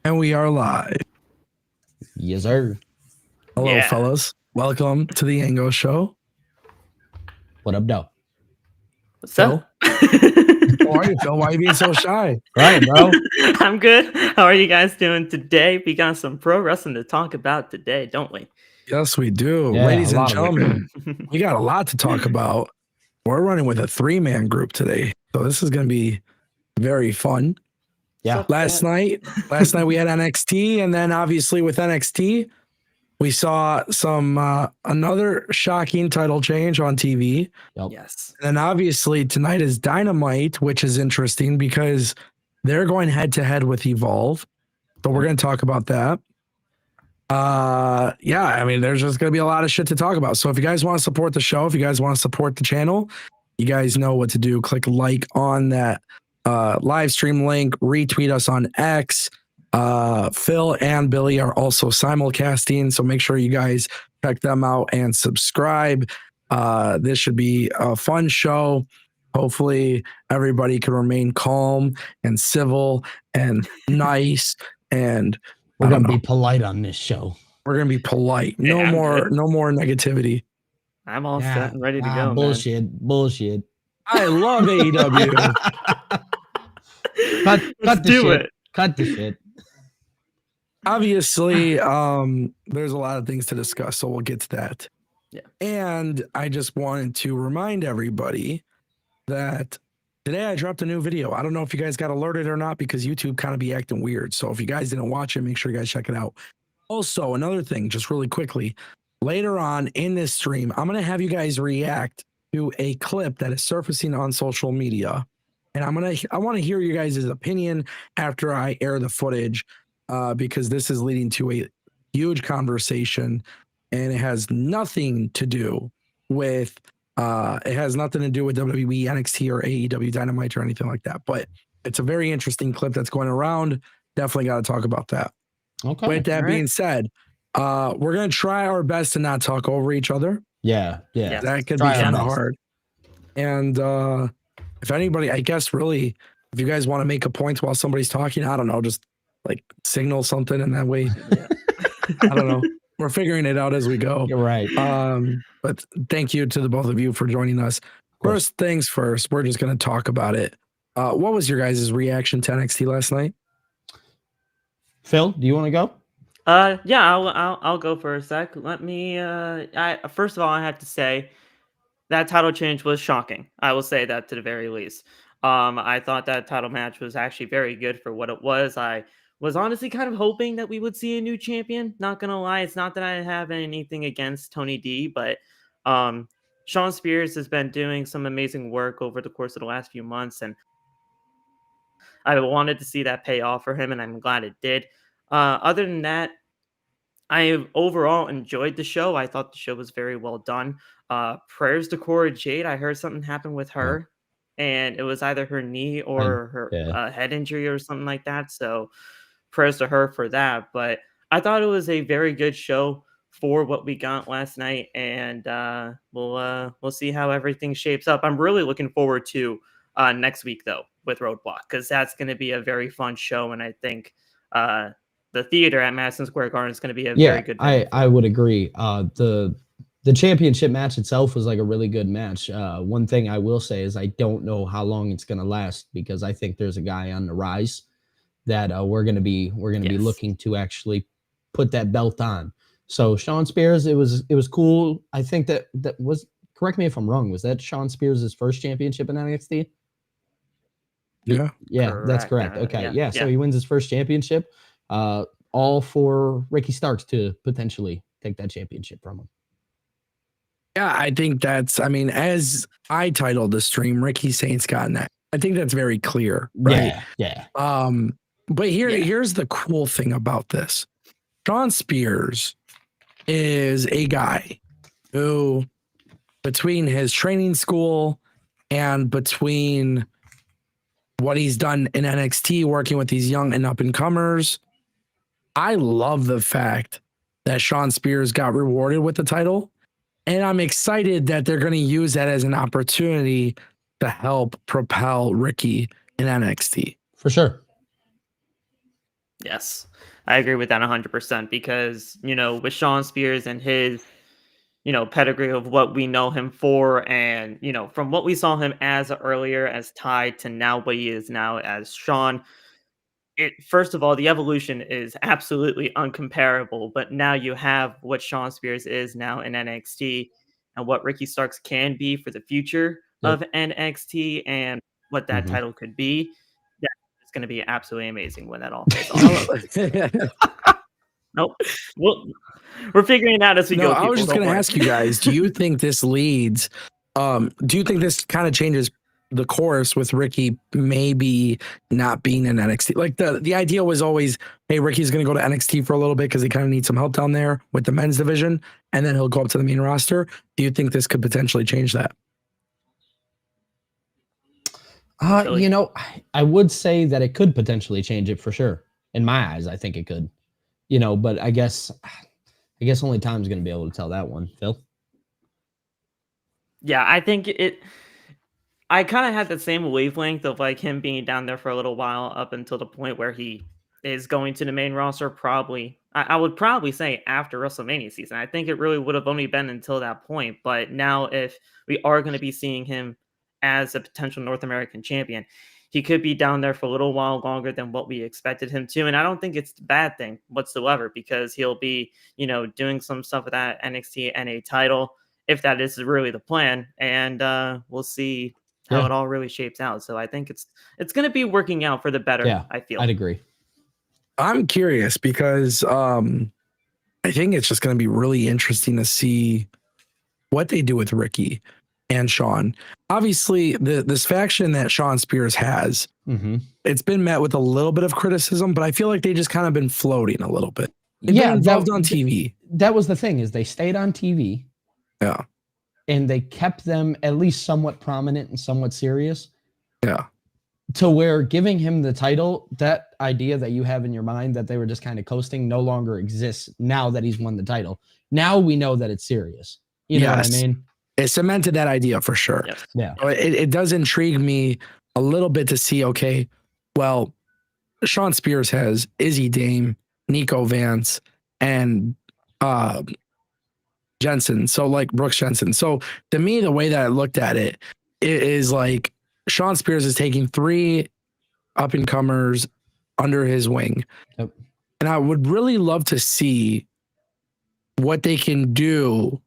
And we are live. Yes, sir. Hello, fellas. Welcome to the Ango show. What up, though? What's Phil? up? How are you, Phil? Why are you being so shy? Right, bro. I'm good. How are you guys doing today? We got some pro wrestling to talk about today, don't we? Yes, we do. Yeah, Ladies a and lot of it. gentlemen, we got a lot to talk about. We're running with a 3-man group today. So this is going to be very fun. Yeah. Last night we had NXT, and then obviously with NXT, we saw some another shocking title change on TV. Yep. Yes. And then obviously tonight is Dynamite, which is interesting because they're going head to head with Evolve. So we're going to talk about that. Yeah, I mean, there's just going to be a lot of shit to talk about. So if you guys want to support the show, if you guys want to support the channel, you guys know what to do. Click like on that live stream link, retweet us on X. Phil and Billy are also simulcasting, so make sure you guys check them out and subscribe. This should be a fun show. Hopefully everybody can remain calm and civil and nice, and We're going to be polite on this show. we're gonna be polite. No Yeah, I'm more good. no more negativity. I'm all set and ready to go, Bullshit. Bullshit. I love AEW. Cut Let's the do shit. it. Cut the shit. Obviously, there's a lot of things to discuss, so we'll get to that. Yeah. And I just wanted to remind everybody that today I dropped a new video. I don't know if you guys got alerted or not because YouTube kind of be acting weird. So if you guys didn't watch it, make sure you guys check it out. Also, another thing, just really quickly, later on in this stream, I'm going to have you guys react to a clip that is surfacing on social media. And I want to hear you guys' opinion after I air the footage, because this is leading to a huge conversation, and it has nothing to do with WWE NXT or AEW Dynamite or anything like that. But it's a very interesting clip that's going around. Definitely got to talk about that. Okay. With that All right. being said, we're gonna try our best to not talk over each other. Yeah. Yeah. That could Try be our kind of best. hard. And if anybody, I guess really, if you guys want to make a point while somebody's talking, I don't know, just like signal something, and that way, I don't know. We're figuring it out as we go. You're right. But thank you to the both of you for joining us. course. First things first, we're just gonna talk about it. What was your guys' reaction to NXT last night? Phil, do you want to go? Yeah, I'll go for a sec. Let me first of all, I have to say that title change was shocking. I will say that to the very least. I thought that title match was actually very good for what it was. I was honestly kind of hoping that we would see a new champion. Not gonna lie, it's not that I have anything against Tony D, but Shawn Spears has been doing some amazing work over the course of the last few months, and I wanted to see that pay off for him, and I'm glad it did. Other than that, I overall enjoyed the show. I thought the show was very well done. Prayers to Cora Jade. I heard something happened with her, and it was either her knee or her head injury or something like that. So prayers to her for that. But I thought it was a very good show for what we got last night, and we'll see how everything shapes up. I'm really looking forward to next week though with Roadblock, because that's going to be a very fun show, and I think the theater at Madison Square Garden is going to be a very good venue. I would agree. The championship match itself was like a really good match. One thing I will say is I don't know how long it's going to last, because I think there's a guy on the rise that we're going to be looking to actually put that belt on. So Shawn Spears, it was cool. I think that was, correct me if I'm wrong, was that Shawn Spears' first championship in NXT? Yeah. Yeah, that's correct. Okay. Yeah. So he wins his first championship. All for Ricky Starks to potentially take that championship from him. Yeah, I think that's, I mean, as I titled the stream, Ricky Saints got that. I think that's very clear, right? Yeah. But here's the cool thing about this. Shawn Spears is a guy who, between his training school and between what he's done in NXT, working with these young and up and comers, I love the fact that Shawn Spears got rewarded with the title. And I'm excited that they're going to use that as an opportunity to help propel Ricky in NXT. For sure. Yes, I agree with that 100% because, with Shawn Spears and his, pedigree of what we know him for and, from what we saw him as earlier as Ty to now what he is now as Shawn, first of all, the evolution is absolutely uncomparable, but now you have what Shawn Spears is now in NXT and what Ricky Starks can be for the future Yep. of NXT and what that Mhm. title could be. It's going to be absolutely amazing when that all pays off. Nope. Well, we're figuring it out as we No, go, I was people. just Don't going to worry. ask you guys, do you think this leads, do you think this kind of changes the course with Ricky maybe not being in NXT? Like the idea was always, hey, Ricky's going to go to NXT for a little bit because he kind of needs some help down there with the men's division, and then he'll go up to the main roster. Do you think this could potentially change that? Really? I would say that it could potentially change it for sure. In my eyes, I think it could. But I guess only time's going to be able to tell that one, Phil. Yeah, I think I kind of had the same wavelength of like him being down there for a little while up until the point where he is going to the main roster. Probably, I would probably say after WrestleMania season. I think it really would have only been until that point. But now, if we are going to be seeing him as a potential North American champion, he could be down there for a little while longer than what we expected him to. And I don't think it's a bad thing whatsoever because he'll be, doing some stuff with that NXT NA title if that is really the plan. And we'll see how Yeah. it all really shapes out. So I think it's going to be working out for the better. Yeah, I feel. I'd agree. I'm curious because I think it's just going to be really interesting to see what they do with Ricky and Shawn. Obviously, this faction that Shawn Spears has, it's been met with a little bit of criticism, but I feel like they just kind of been floating a little bit. They've been involved on TV. That was the thing, is they stayed on TV. Yeah. And they kept them at least somewhat prominent and somewhat serious. Yeah. To where giving him the title, that idea that you have in your mind that they were just kind of coasting no longer exists now that he's won the title. Now we know that it's serious. You know what I mean? It cemented that idea for sure. Yes. Yeah. It does intrigue me a little bit to see, okay, well, Shawn Spears has Izzy Dame, Nico Vance, and Jensen. So like Brooks Jensen. So to me, the way that I looked at it is like Shawn Spears is taking 3 up and comers under his wing. Yep. And I would really love to see what they can do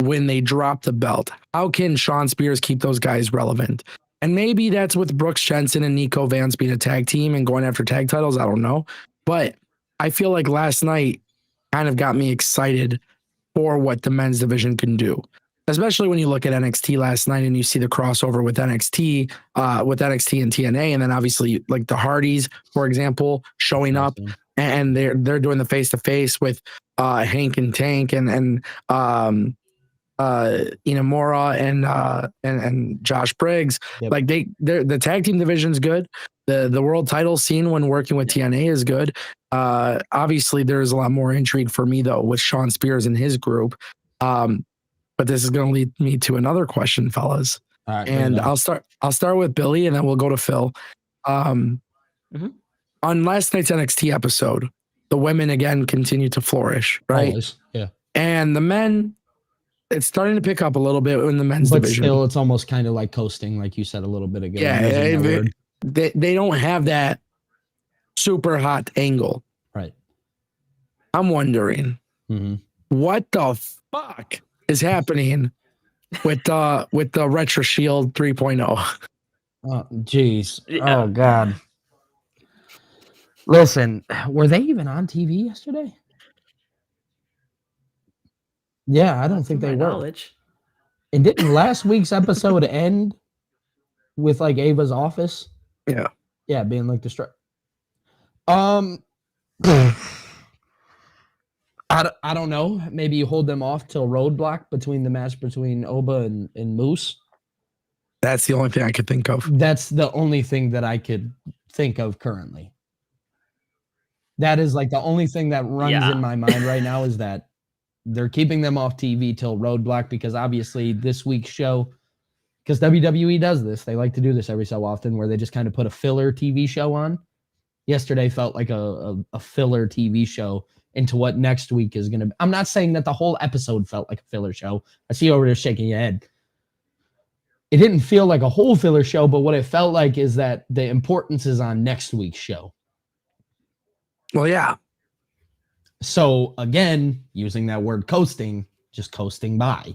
when they drop the belt. How can Shawn Spears keep those guys relevant? And maybe that's with Brooks Jensen and Nico Vance being a tag team and going after tag titles. I don't know. But I feel like last night kind of got me excited for what the men's division can do, especially when you look at NXT last night and you see the crossover with NXT and TNA, and then obviously like the Hardys, for example, showing up and they're doing the face to face with Hank and Tank and Inamura and Josh Briggs. Yep. Like the tag team division's good. The world title scene when working with TNA is good. Obviously there's a lot more intrigue for me though with Shawn Spears and his group. But this is going to lead me to another question, fellas. All right, and I'll start with Billy and then we'll go to Phil. On last night's NXT episode, the women again continue to flourish, right? Always. Yeah. And the men, it's starting to pick up a little bit in the men's division. But still, it's almost kind of like coasting, like you said a little bit ago. Yeah, they don't have that super hot angle. Right. I'm wondering what the fuck is happening with the Retro Shield 3.0. Oh, geez. Yeah. Oh, God. Listen, were they even on TV yesterday? Yeah, I don't think they were. Knowledge. And didn't last week's episode end with like Ava's office? Yeah. Yeah, being like distraught. I don't know. Maybe you hold them off till Roadblock between the match between Oba and Moose. That's the only thing I could think of. That's the only thing that I could think of currently. That is like the only thing that runs in my mind right now is that they're keeping them off TV till Roadblock because obviously this week's show, because WWE does this, they like to do this every so often where they just kind of put a filler TV show on Yesterday felt like a filler TV show into what next week is going to be. I'm not saying that the whole episode felt like a filler show. I see you over there shaking your head. It didn't feel like a whole filler show, but what it felt like is that the importance is on next week's show. Well, yeah. So again, using that word coasting, just coasting by.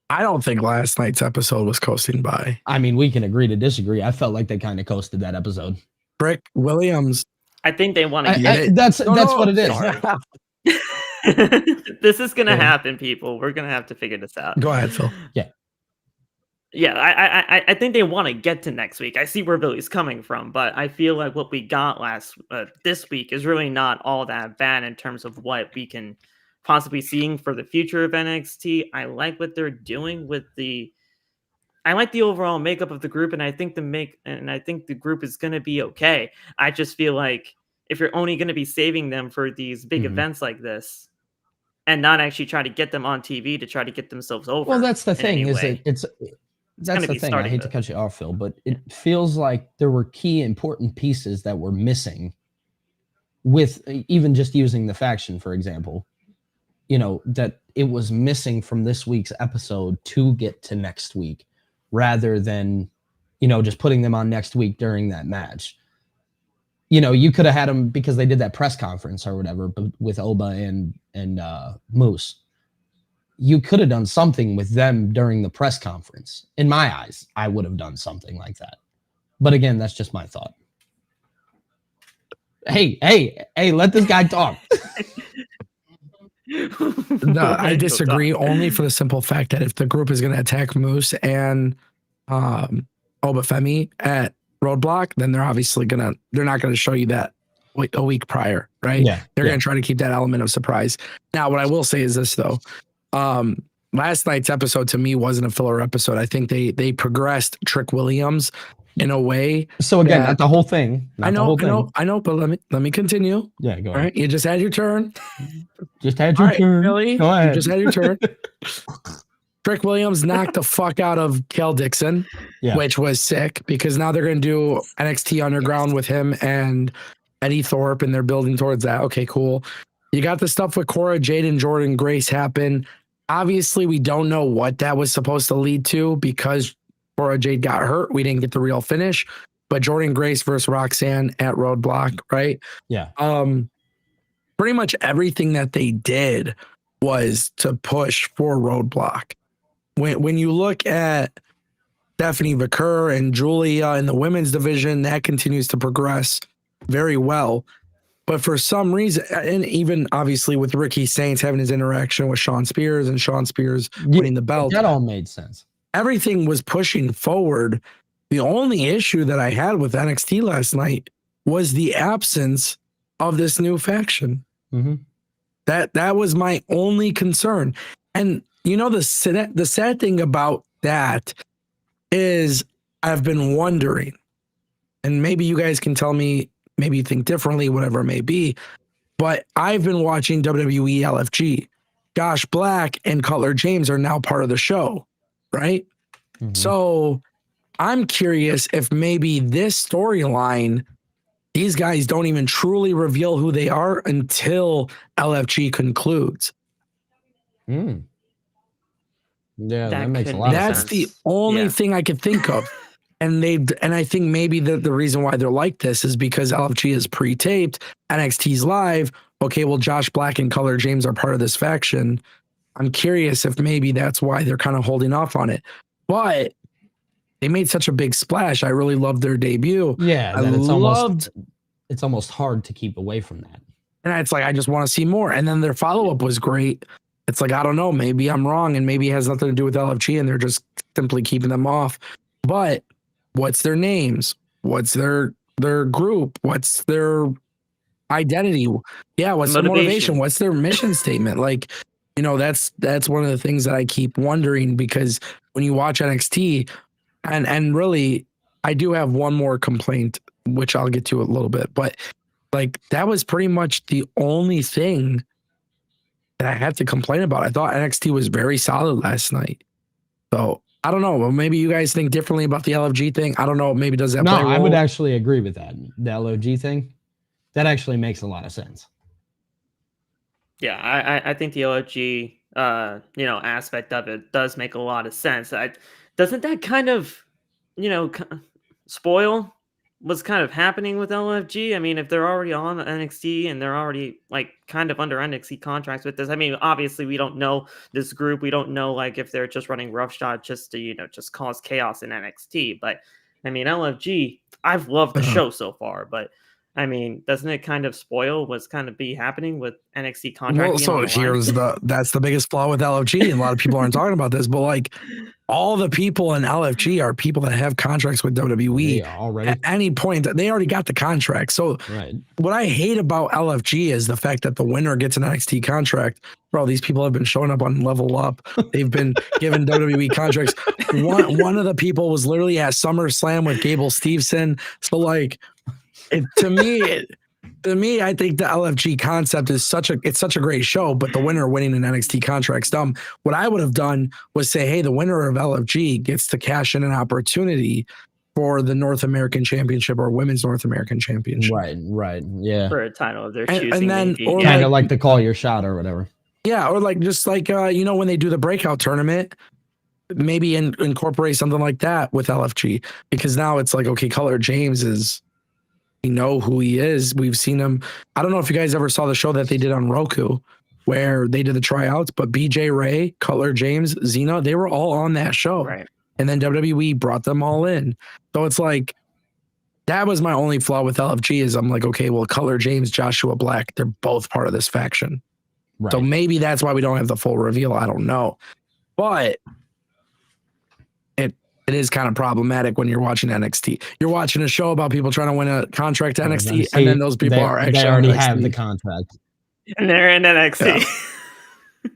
I don't think last night's episode was coasting by. I mean, we can agree to didisagree. I felt like they kind of coasted that episode. Trick Williams. I think they want to get it. That's what it is. This is gonna happen, people. We're gonna have to figure this out. Go ahead, Phil. Yeah, I think they want to get to next week. I see where Billy's coming from, but I feel like what we got this week is really not all that bad in terms of what we can possibly seeing for the future of NXT. I like what they're doing with I like the overall makeup of the group, and I think the group is going to be okay. I just feel like if you're only going to be saving them for these big events like this, and not actually try to get them on TV to try to get themselves over. Well, that's the thing. That's the thing. I hate to cut you off, Phil, but it feels like there were key important pieces that were missing with even just using the faction, for example. That it was missing from this week's episode to get to next week, rather than, just putting them on next week during that match. You could have had them because they did that press conference or whatever with Oba and Moose. You could have done something with them during the press conference. In my eyes, I would have done something like that. But again, that's just my thought. Hey, let this guy talk. No, I disagree only for the simple fact that if the group is going to attack Moose and Obafemi at Roadblock, then they're not going to show you that a week prior, right? Yeah, they're going to try to keep that element of surprise. Now, what I will say is this though. Last night's episode to me wasn't a filler episode. I think they progressed Trick Williams in a way. So again, not the whole thing. I know, but let me continue. Yeah, go ahead. All right, you just had your turn. Turn. Billy, go ahead. You just had your turn. Trick Williams knocked the fuck out of Kel Dixon, which was sick because now they're going to do NXT Underground with him and Eddie Thorpe, and they're building towards that. Okay, cool. You got the stuff with Cora Jade and Jordan Grace happen. Obviously, we don't know what that was supposed to lead to because Cora Jade got hurt. We didn't get the real finish. But Jordan Grace versus Roxanne at Roadblock, right? Yeah. Pretty much everything that they did was to push for Roadblock. When you look at Stephanie Vaquer and Julia in the women's division, that continues to progress very well. But for some reason, and even obviously with Ricky Saints having his interaction with Shawn Spears and Shawn Spears winning the belt, that all made sense. Everything was pushing forward. The only issue that I had with NXT last night was the absence of this new faction. Mm-hmm. That was my only concern. And the sad thing about that is I've been wondering, and maybe you guys can tell me, maybe you think differently, whatever it may be, but I've been watching WWE LFG. Josh Black and Cutler James are now part of the show, right? Mm-hmm. So I'm curious if maybe this storyline, these guys don't even truly reveal who they are until LFG concludes. Yeah, that makes a lot of sense. That's the only thing I could think of. And I think maybe the reason why they're like this is because LFG is pre-taped, NXT's live. Okay, well, Josh Black and Cutler James are part of this faction. I'm curious if maybe that's why they're kind of holding off on it. But they made such a big splash. I really loved their debut. Yeah, it's almost hard to keep away from that. And it's like, I just want to see more. And then their follow-up was great. It's like, I don't know, maybe I'm wrong, and maybe it has nothing to do with LFG, and they're just simply keeping them off. But what's their names? What's their group? What's their identity? Yeah, what's their motivation? What's their mission statement? Like, that's one of the things that I keep wondering, because when you watch NXT, and really, I do have one more complaint, which I'll get to a little bit, but like that was pretty much the only thing that I had to complain about. I thought NXT was very solid last night. So I don't know. Well, maybe you guys think differently about the LFG thing. I don't know. Maybe does that No, play a role? I would actually agree with that. The LOG thing, that actually makes a lot of sense. Yeah, I think the OG aspect of it does make a lot of sense. Doesn't that kind of, you know, spoil what's kind of happening with LFG? I mean, if they're already on NXT and they're already like kind of under NXT contracts with this, I mean, obviously we don't know this group. We don't know like if they're just running roughshod just to, just cause chaos in NXT. But I mean, LFG, I've loved the show so far, but I mean, doesn't it kind of spoil what's kind of be happening with NXT contract Well, being on so the line? that's the biggest flaw with LFG, and a lot of people aren't talking about this, but like all the people in LFG are people that have contracts with WWE Yeah, already. at any point. They already got the contract. So Right. what I hate about LFG is the fact that the winner gets an NXT contract. Bro, these people have been showing up on Level Up. They've been given WWE contracts. One of the people was literally at SummerSlam with Gable Steveson. So like, to me, I think the LFG concept is such a great show, but the winner winning an NXT contract's dumb. What I would have done was say, hey, the winner of LFG gets to cash in an opportunity for the North American Championship or Women's North American Championship. Right. Yeah. For a title of their And choosing, then, maybe. or Kind of like to call your shot or whatever. Yeah, or like just like when they do the breakout tournament, maybe incorporate something like that with LFG, because now it's like, okay, Color James is, we know who he is. We've seen him. I don't know if you guys ever saw the show that they did on Roku where they did the tryouts, but BJ Ray, Cutler James, Xena, they were all on that show. Right. And then WWE brought them all in. So it's like, that was my only flaw with LFG is I'm like, okay, well, Cutler James, Joshua Black, they're both part of this faction. Right. So maybe that's why we don't have the full reveal. I don't know. But it is kind of problematic when you're watching NXT. You're watching a show about people trying to win a contract to NXT, and then those people are actually they already on NXT. have the contract. And they're in NXT.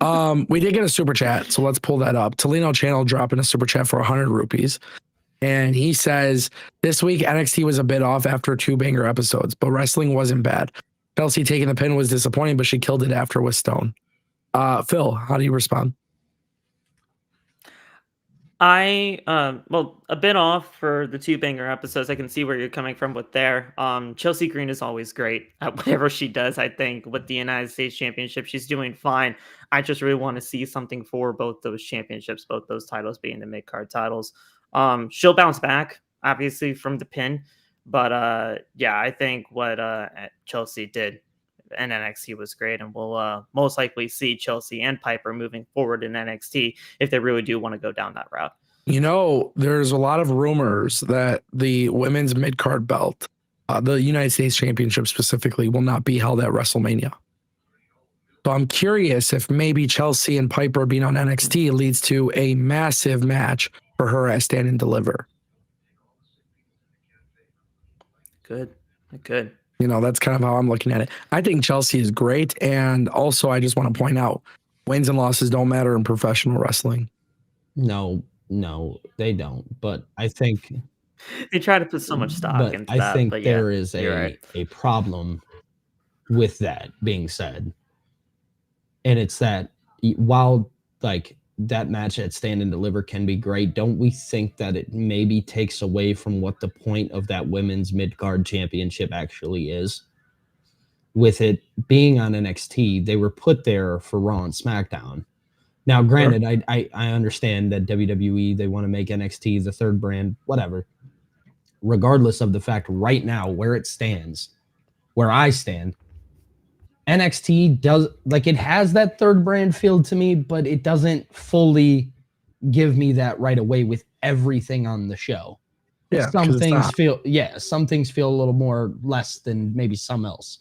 Yeah. We did get a super chat, so let's pull that up. Tolino Channel dropping a super chat for 100 rupees. And he says, this week NXT was a bit off after 2 banger episodes, but wrestling wasn't bad. Chelsea taking the pin was disappointing, but she killed it after with Stone. Phil, how do you respond? Well, a bit off for the 2 banger episodes. I can see where you're coming from with there. Chelsea Green is always great at whatever she does. I think with the United States Championship, she's doing fine. I just really want to see something for both those championships, both those titles being the mid-card titles. She'll bounce back, obviously, from the pin. But yeah, I think what Chelsea did in NXT was great, and we'll most likely see Chelsea and Piper moving forward in NXT if they really do want to go down that route. There's a lot of rumors that the women's mid-card belt, the United States Championship specifically, will not be held at WrestleMania. So I'm curious if maybe Chelsea and Piper being on NXT leads to a massive match for her at Stand and Deliver. Good. That's kind of how I'm looking at it. I think Chelsea is great. And also, I just want to point out, wins and losses don't matter in professional wrestling. No, they don't. But I think they try to put so much stock into that. I think but there yeah, is a problem with that being said. And it's that while like that match at Stand and Deliver can be great, don't we think that it maybe takes away from what the point of that women's mid-card championship actually is? With it being on NXT, they were put there for Raw and SmackDown. Now, granted, sure. I understand that WWE, they want to make NXT the third brand, whatever. Regardless of the fact right now where it stands, where I stand, NXT does, like, it has that third brand feel to me, but it doesn't fully give me that right away with everything on the show. Yeah, some things feel a little more less than maybe some else.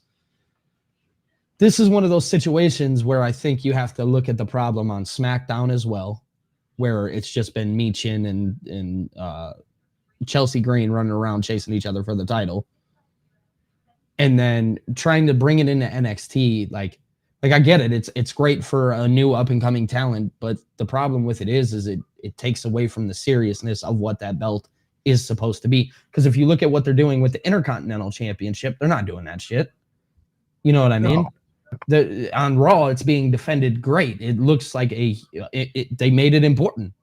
This is one of those situations where I think you have to look at the problem on SmackDown as well, where it's just been Michin and Chelsea Green running around chasing each other for the title. And then trying to bring it into NXT, like I get it. It's great for a new up and coming talent, but the problem with it is it takes away from the seriousness of what that belt is supposed to be. Because if you look at what they're doing with the Intercontinental Championship, they're not doing that shit. You know what I mean? On Raw, it's being defended great. It looks like they made it important.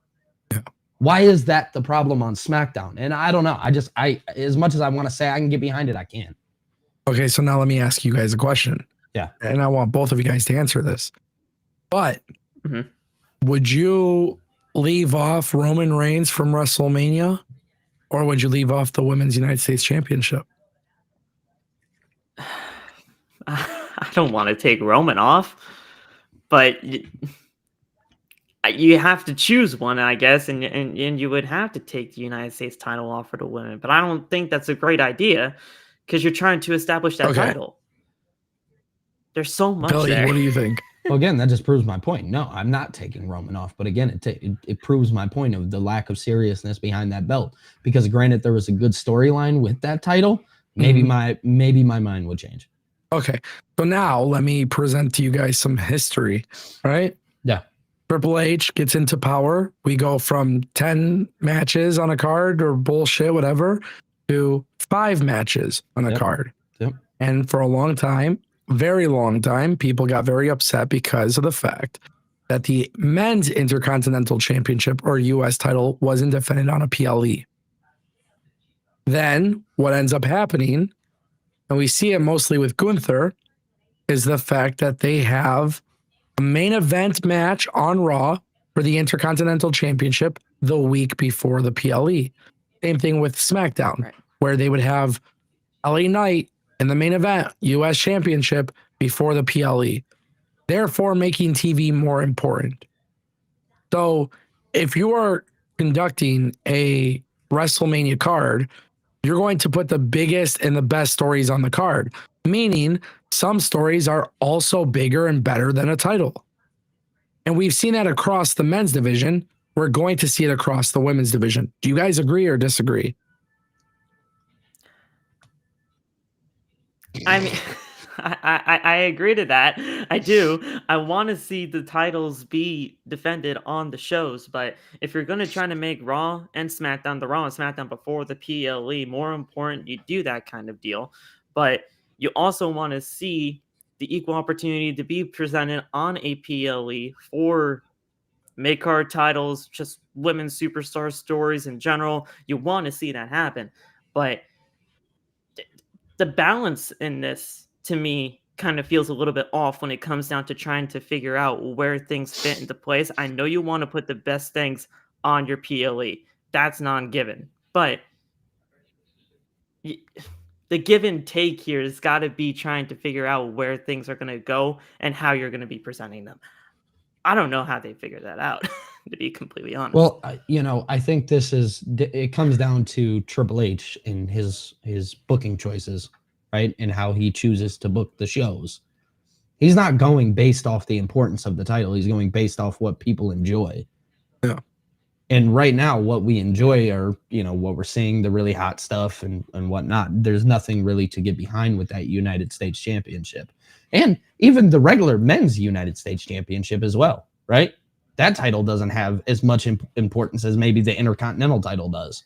Yeah. Why is that the problem on SmackDown? And I don't know. I as much as I want to say I can get behind it, I can't. Okay, so now let me ask you guys a question. Yeah. And I want both of you guys to answer this. But Mhm. would you leave off Roman Reigns from WrestleMania, or would you leave off the Women's United States Championship? I don't want to take Roman off, but you have to choose one, I guess, and you would have to take the United States title off for the women. But I don't think that's a great idea because you're trying to establish that Okay. title. There's so much Billy, there. what do you think? Well, again, that just proves my point. No, I'm not taking Roman off. But again, it proves my point of the lack of seriousness behind that belt. Because granted, there was a good storyline with that title. Maybe my mind would change. Okay. So now let me present to you guys some history, right? Yeah. Triple H gets into power. We go from 10 matches on a card or bullshit, whatever, to 5 matches on a card. Yep. And for a long time, very long time, people got very upset because of the fact that the men's Intercontinental Championship or US title wasn't defended on a PLE. Then what ends up happening, and we see it mostly with Gunther, is the fact that they have a main event match on Raw for the Intercontinental Championship the week before the PLE. Same thing with SmackDown, where they would have LA Knight in the main event, US Championship before the PLE, therefore making TV more important. So if you are conducting a WrestleMania card, you're going to put the biggest and the best stories on the card, meaning some stories are also bigger and better than a title. And we've seen that across the men's division. We're going to see it across the women's division. Do you guys agree or disagree? I mean, I agree to that. I do. I want to see the titles be defended on the shows, but if you're going to try to make Raw and SmackDown, the Raw and SmackDown before the PLE more important, you do that kind of deal. But you also want to see the equal opportunity to be presented on a PLE for mid-card titles, just women's superstar stories in general. You want to see that happen, but the balance in this to me kind of feels a little bit off when it comes down to trying to figure out where things fit into place. I know you want to put the best things on your PLE. That's non-given. But the give and take here has got to be trying to figure out where things are going to go and how you're going to be presenting them. I don't know how they figure that out, to be completely honest. Well, I think it comes down to Triple H and his booking choices, right? And how he chooses to book the shows. He's not going based off the importance of the title. He's going based off what people enjoy. Yeah. And right now, what we enjoy are, what we're seeing, the really hot stuff and whatnot. There's nothing really to get behind with that United States Championship. And even the regular men's United States Championship as well, right? That title doesn't have as much importance as maybe the Intercontinental title does.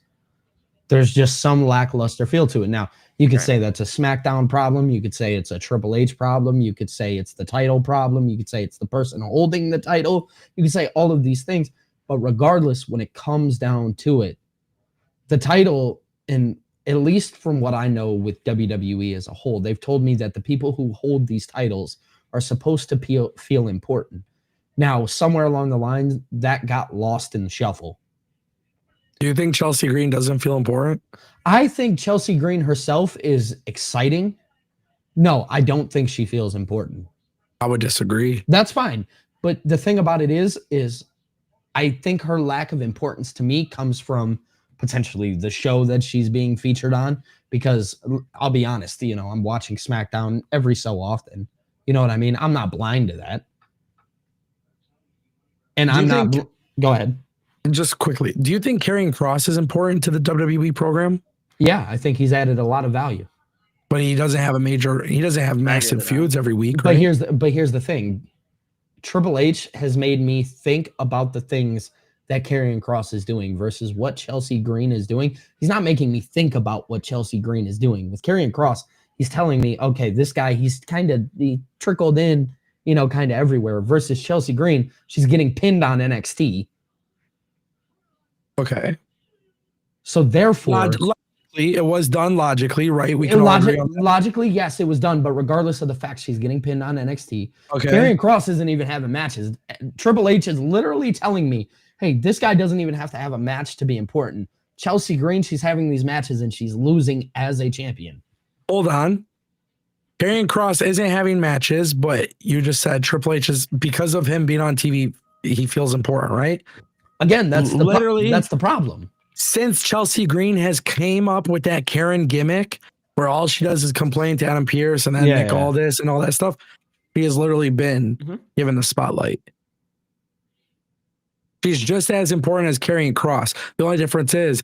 There's just some lackluster feel to it. Now, you could say that's a SmackDown problem. You could say it's a Triple H problem. You could say it's the title problem. You could say it's the person holding the title. You could say all of these things. But regardless, when it comes down to it, the title, and at least from what I know with WWE as a whole, they've told me that the people who hold these titles are supposed to feel important. Now, somewhere along the lines, that got lost in the shuffle. Do you think Chelsea Green doesn't feel important? I think Chelsea Green herself is exciting. No, I don't think she feels important. I would disagree. That's fine. But the thing about it is I think her lack of importance to me comes from potentially the show that she's being featured on, because I'll be honest, I'm watching SmackDown every so often. You know what I mean? I'm not blind to that. And I'm not. Go ahead. Just quickly, do you think Karrion Kross is important to the WWE program? Yeah, I think he's added a lot of value. But he doesn't have massive feuds every week. But right? here's the thing. Triple H has made me think about the things that Karrion Kross is doing versus what Chelsea Green is doing. He's not making me think about what Chelsea Green is doing. With Karrion Kross, he's telling me, okay, this guy, he trickled in, kind of everywhere. Versus Chelsea Green, she's getting pinned on NXT. Okay. So therefore, Logically, it was done logically, right? We can all agree on that. logically, yes, it was done. But regardless of the fact she's getting pinned on NXT, Okay. Karrion Kross isn't even having matches. Triple H is literally telling me, hey, this guy doesn't even have to have a match to be important. Chelsea Green, she's having these matches and she's losing as a champion. Hold on. Karrion Kross isn't having matches, but you just said Triple H is, because of him being on TV, he feels important, right? Again, that's literally that's the problem. Since Chelsea Green has came up with that Karen gimmick where all she does is complain to Adam Pearce and then Nick Aldis and all that stuff, he has literally been given the spotlight. She's just as important as Karrion Kross. The only difference is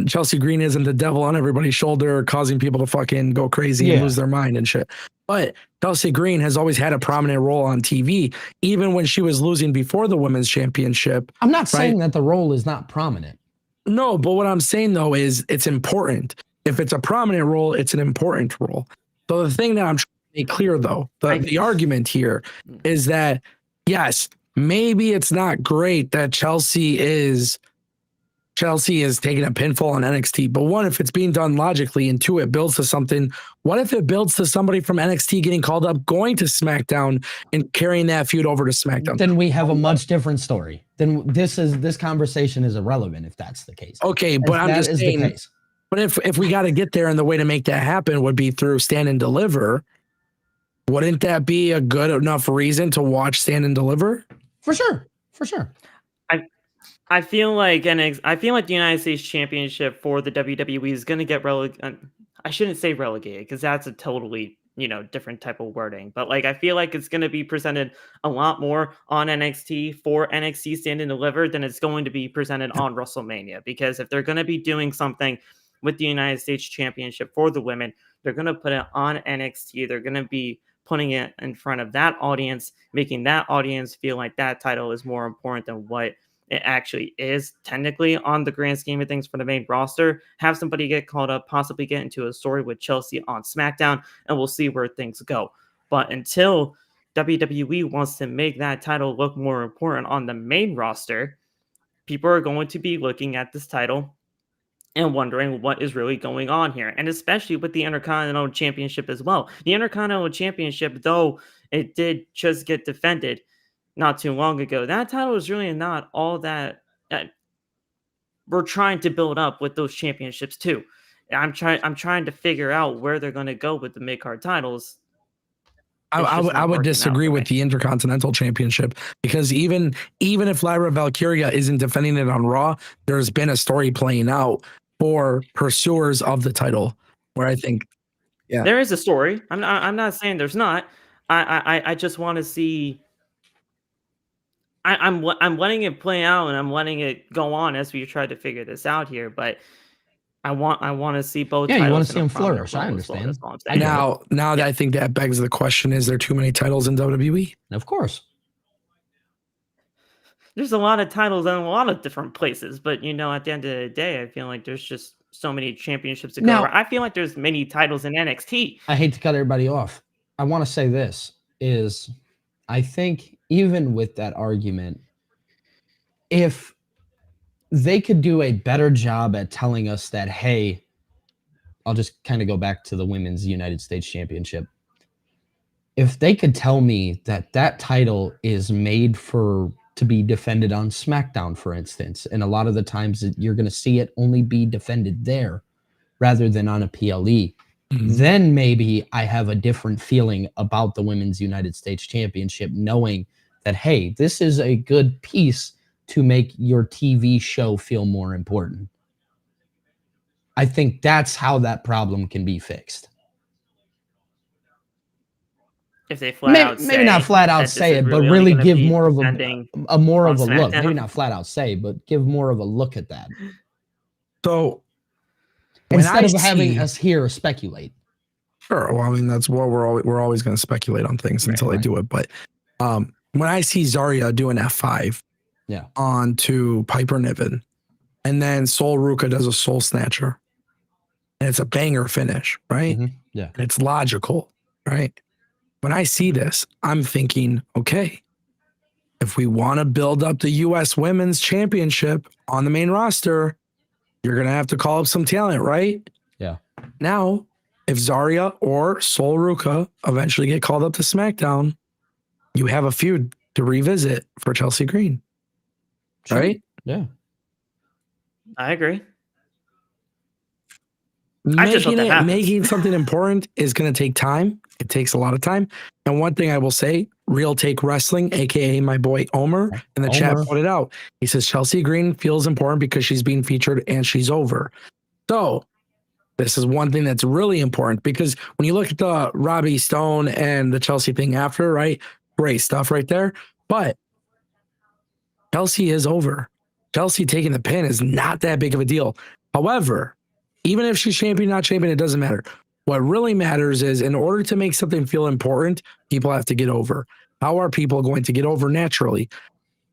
Chelsea Green isn't the devil on everybody's shoulder causing people to fucking go crazy and lose their mind and shit. But Chelsea Green has always had a prominent role on TV, even when she was losing before the women's championship. I'm not saying that the role is not prominent. No, but what I'm saying though is it's important. If it's a prominent role, it's an important role. So the thing that I'm trying to make clear though, the argument here is that yes, maybe it's not great that Chelsea is taking a pinfall on NXT, but one, if it's being done logically, and two, it builds to something. What if it builds to somebody from NXT getting called up, going to SmackDown and carrying that feud over to SmackDown? Then we have a much different story. Then this conversation is irrelevant if that's the case. Okay, but I'm just saying, but if we got to get there and the way to make that happen would be through Stand and Deliver, wouldn't that be a good enough reason to watch Stand and Deliver? For sure. For sure. I feel like the United States Championship for the WWE is going to get relegated. I shouldn't say relegated because that's a totally different type of wording. But like I feel like it's going to be presented a lot more on NXT for NXT Stand and Deliver than it's going to be presented on WrestleMania. Because if they're going to be doing something with the United States Championship for the women, they're going to put it on NXT. They're going to be putting it in front of that audience, making that audience feel like that title is more important than what it actually is technically on the grand scheme of things for the main roster. Have somebody get called up, possibly get into a story with Chelsea on SmackDown, and we'll see where things go. But until WWE wants to make that title look more important on the main roster, people are going to be looking at this title and wondering what is really going on here. And especially with the Intercontinental Championship as well. The Intercontinental Championship, though it did just get defended not too long ago, that title is really not all that we're trying to build up with those championships too. I'm trying to figure out where they're going to go with the mid-card titles. I would disagree with the Intercontinental Championship because even if Lyra Valkyria isn't defending it on Raw, there's been a story playing out for pursuers of the title where I think there is a story. I'm not saying there's not. I just want to see. I'm letting it play out and I'm letting it go on as we try to figure this out here, but I want to see both. Yeah, you want to see them flourish. I understand. Now that I think that begs the question: is there too many titles in WWE? Of course, there's a lot of titles in a lot of different places, but at the end of the day, I feel like there's just so many championships to go over. I feel like there's many titles in NXT. I hate to cut everybody off. I want to say this is, I think even with that argument, if they could do a better job at telling us that, hey, I'll just kind of go back to the Women's United States Championship. If they could tell me that title is made to be defended on SmackDown, for instance, and a lot of the times you're going to see it only be defended there rather than on a PLE, then maybe I have a different feeling about the Women's United States Championship, knowing that, hey, this is a good piece to make your TV show feel more important. I think that's how that problem can be fixed. If they maybe not flat out say it, but really give more of a look. Maybe not flat out say, but give more of a look at that. So instead of having us here speculate. Sure. Well, I mean, that's what we're always going to speculate on things until they do it. But when I see Zarya doing F5 onto Piper Niven, and then Sol Ruka does a Soul Snatcher, and it's a banger finish, right? Yeah. And it's logical, right? When I see this, I'm thinking, okay, if we want to build up the U.S. Women's Championship on the main roster, you're going to have to call up some talent, right? Yeah. Now, if Zarya or Sol Ruka eventually get called up to SmackDown, you have a feud to revisit for Chelsea Green. Sure. Right? Yeah. I agree. I just hope that happens. Making something important is going to take time. It takes a lot of time. And one thing I will say, Real Take Wrestling, aka my boy Omer, in the chat put it out. He says Chelsea Green feels important because she's being featured and she's over. So this is one thing that's really important, because when you look at the Robbie Stone and the Chelsea thing after, right? Great stuff right there. But Chelsea is over. Chelsea taking the pin is not that big of a deal. However, even if she's champion, not champion, it doesn't matter. What really matters is, in order to make something feel important, people have to get over. How are people going to get over naturally?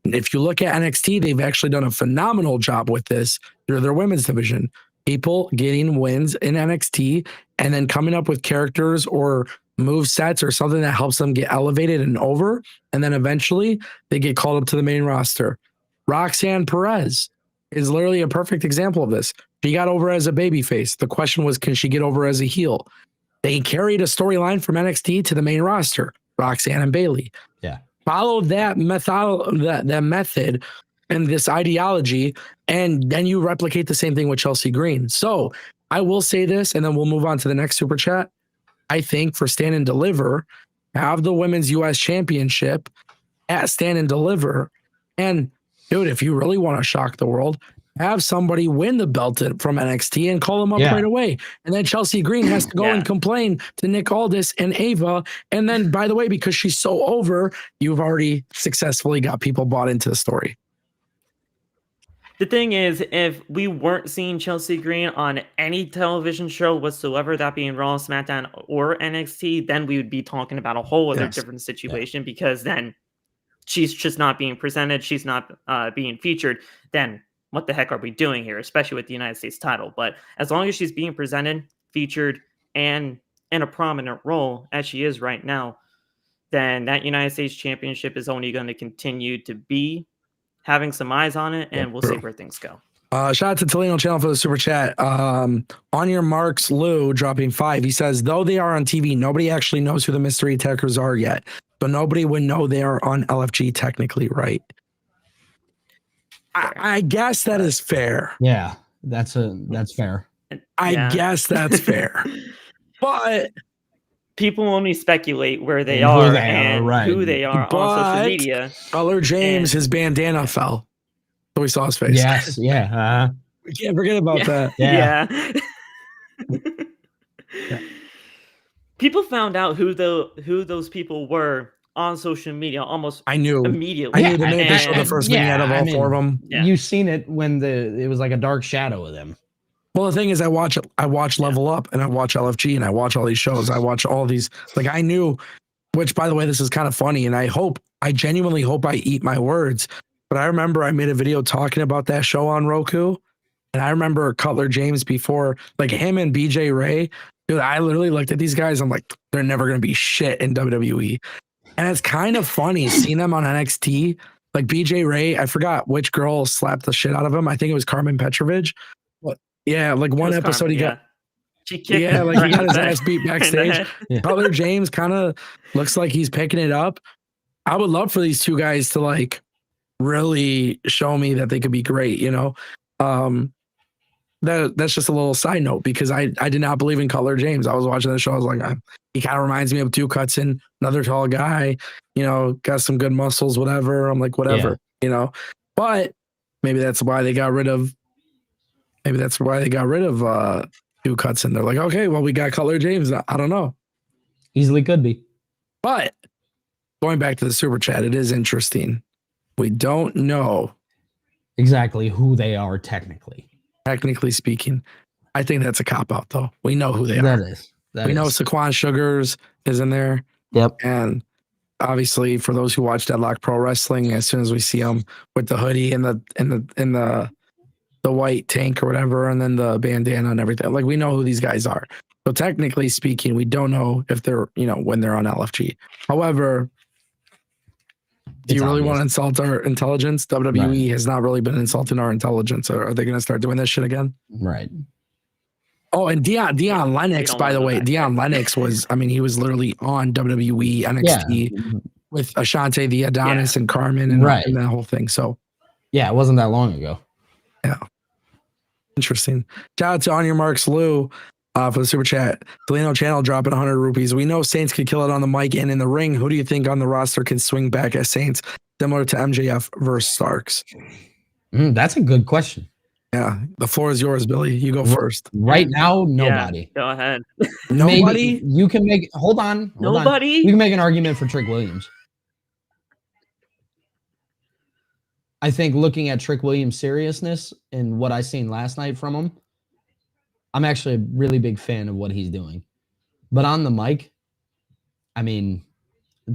If you look at NXT, they've actually done a phenomenal job with this through their women's division. People getting wins in NXT and then coming up with characters or move sets or something that helps them get elevated and over. And then eventually they get called up to the main roster. Roxanne Perez is literally a perfect example of this. She got over as a babyface. The question was, can she get over as a heel? They carried a storyline from NXT to the main roster, Roxanne and Bayley. Yeah. Followed that method and this ideology, and then you replicate the same thing with Chelsea Green. So I will say this, and then we'll move on to the next super chat. I think for Stand and Deliver, have the Women's U.S. Championship at Stand and Deliver. And dude, if you really want to shock the world, have somebody win the belt from NXT and call them up right away. And then Chelsea Green has to go and complain to Nick Aldis and Ava. And then, by the way, because she's so over, you've already successfully got people bought into the story. The thing is, if we weren't seeing Chelsea Green on any television show whatsoever, that being Raw, SmackDown, or NXT, then we would be talking about a whole other different situation, because then she's just not being presented. She's not being featured. Then what the heck are we doing here, especially with the United States title? But as long as she's being presented, featured, and in a prominent role, as she is right now, then that United States Championship is only going to continue to be having some eyes on it, and we'll see where things go. Shout out to Tolino Channel for the super chat. On your marks, Lou dropping 5. He says, though they are on TV, nobody actually knows who the mystery attackers are yet. So nobody would know they are on LFG technically, right? I guess that is fair. Yeah, that's fair. I guess that's fair. But people only speculate where they are and who they are on social media. Color James, his bandana fell. So we saw his face. Yes, yeah. We can't forget about that. Yeah. People found out who those people were on social media almost immediately. I knew the minute they showed the first vignette out of all 4 of them. Yeah. You've seen it when it was like a dark shadow of them. Well, the thing is, I watch Level Up and I watch LFG and I watch all these shows. I watch all these. Like, I knew, which, by the way, this is kind of funny, and I genuinely hope I eat my words. But I remember I made a video talking about that show on Roku, and I remember Cutler James before, like him and BJ Ray. Dude, I literally looked at these guys. I'm like, they're never gonna be shit in WWE. And it's kind of funny seeing them on NXT. Like BJ Ray, I forgot which girl slapped the shit out of him. I think it was Carmen Petrovich. Yeah, like one episode Carmen, he got. She kicked him like he got his ass beat backstage. Cutler James kind of looks like he's picking it up. I would love for these two guys to like really show me that they could be great, you know. That's just a little side note, because I did not believe in Cutler James. I was watching the show, I was like, he kind of reminds me of Duke Hudson, another tall guy, you know, got some good muscles, whatever. I'm like, whatever, you know. But maybe that's why they got rid of Duke Hudson. They're like, okay, well, we got Cutler James. I don't know. Easily could be. But going back to the super chat, it is interesting. We don't know exactly who they are technically. Technically speaking, I think that's a cop out, though. We know who they are. We know Saquon Sugars is in there. Yep. And obviously, for those who watch Deadlock Pro Wrestling, as soon as we see him with the hoodie and the white tank or whatever, and then the bandana and everything, like, we know who these guys are. So technically speaking, we don't know if they're, you know, when they're on LFG. However, Do you It's really want to obvious. insult our intelligence? WWE has not really been insulting our intelligence. Are they going to start doing this shit again? Right. Oh, and Dion we Lennox, don't by wanna the go way, back Dion there. Lennox was, I mean, he was literally on WWE Yeah. NXT with Ashante the Adonis and Carmen and Right. that whole thing. So, Yeah, it wasn't that long ago. yeah, interesting. Shout out to On Your Marks Lou for the super chat. Delino Channel dropping 100 rupees. We know Saints could kill it on the mic and in the ring. Who do you think on the roster can swing back as Saints, similar to MJF versus Starks? That's a good question. Yeah, the floor is yours, Billy. You go first. Right now, nobody. Yeah, go ahead. Nobody? Maybe you can make. Hold on. Nobody? You can make an argument for Trick Williams. I think looking at Trick Williams' seriousness and what I seen last night from him, I'm actually a really big fan of what he's doing. But on the mic, I mean,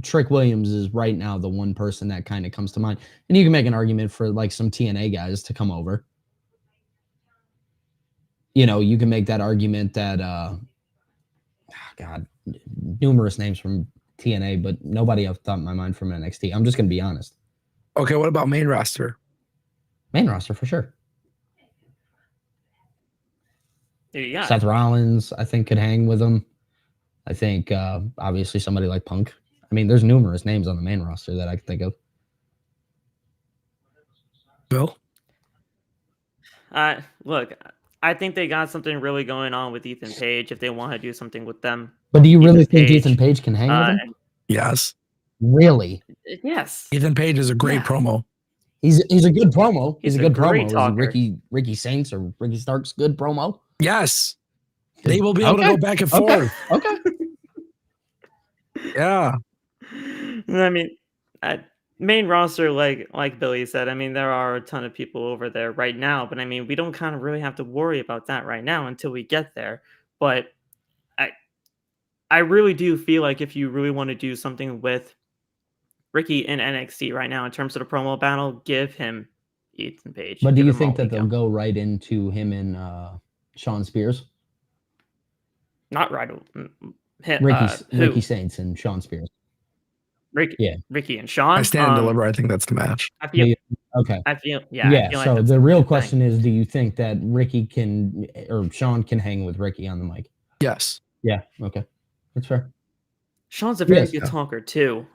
Trick Williams is right now the one person that kind of comes to mind. And you can make an argument for like some TNA guys to come over. You know, you can make that argument that God, numerous names from TNA, but nobody off the top of my mind from NXT. I'm just gonna be honest. Okay, what about main roster? Main roster for sure. Yeah. Seth Rollins, I think, could hang with him. I think obviously somebody like Punk. I mean, there's numerous names on the main roster that I can think of. Bill? Look, I think they got something really going on with Ethan Page if they want to do something with them. But do you really think Ethan Page can hang with him? Yes. Really? Yes. Ethan Page is a great promo. He's a good promo. He's a a good great promo. talker. Is Ricky Saints or Ricky Starks good promo? Yes. They will be able to go back and forth. Okay. Yeah. I mean, main roster, like Billy said, I mean, there are a ton of people over there right now, but I mean, we don't kind of really have to worry about that right now until we get there. But I really do feel like if you really want to do something with Ricky in NXT right now in terms of the promo battle, give him Ethan Page. But do Give you him think all that we they'll got. go right into him and Shawn Spears? Not right. Ricky Who? Saints and Shawn Spears. Ricky and Shawn. I stand and deliver. I think that's the match. I feel. Okay. I feel. Yeah. I feel like So that's the real thing. question is, do you think that Ricky can or Shawn can hang with Ricky on the mic? Yes. Yeah. Okay. That's fair. Shawn's a very Yes. good talker too.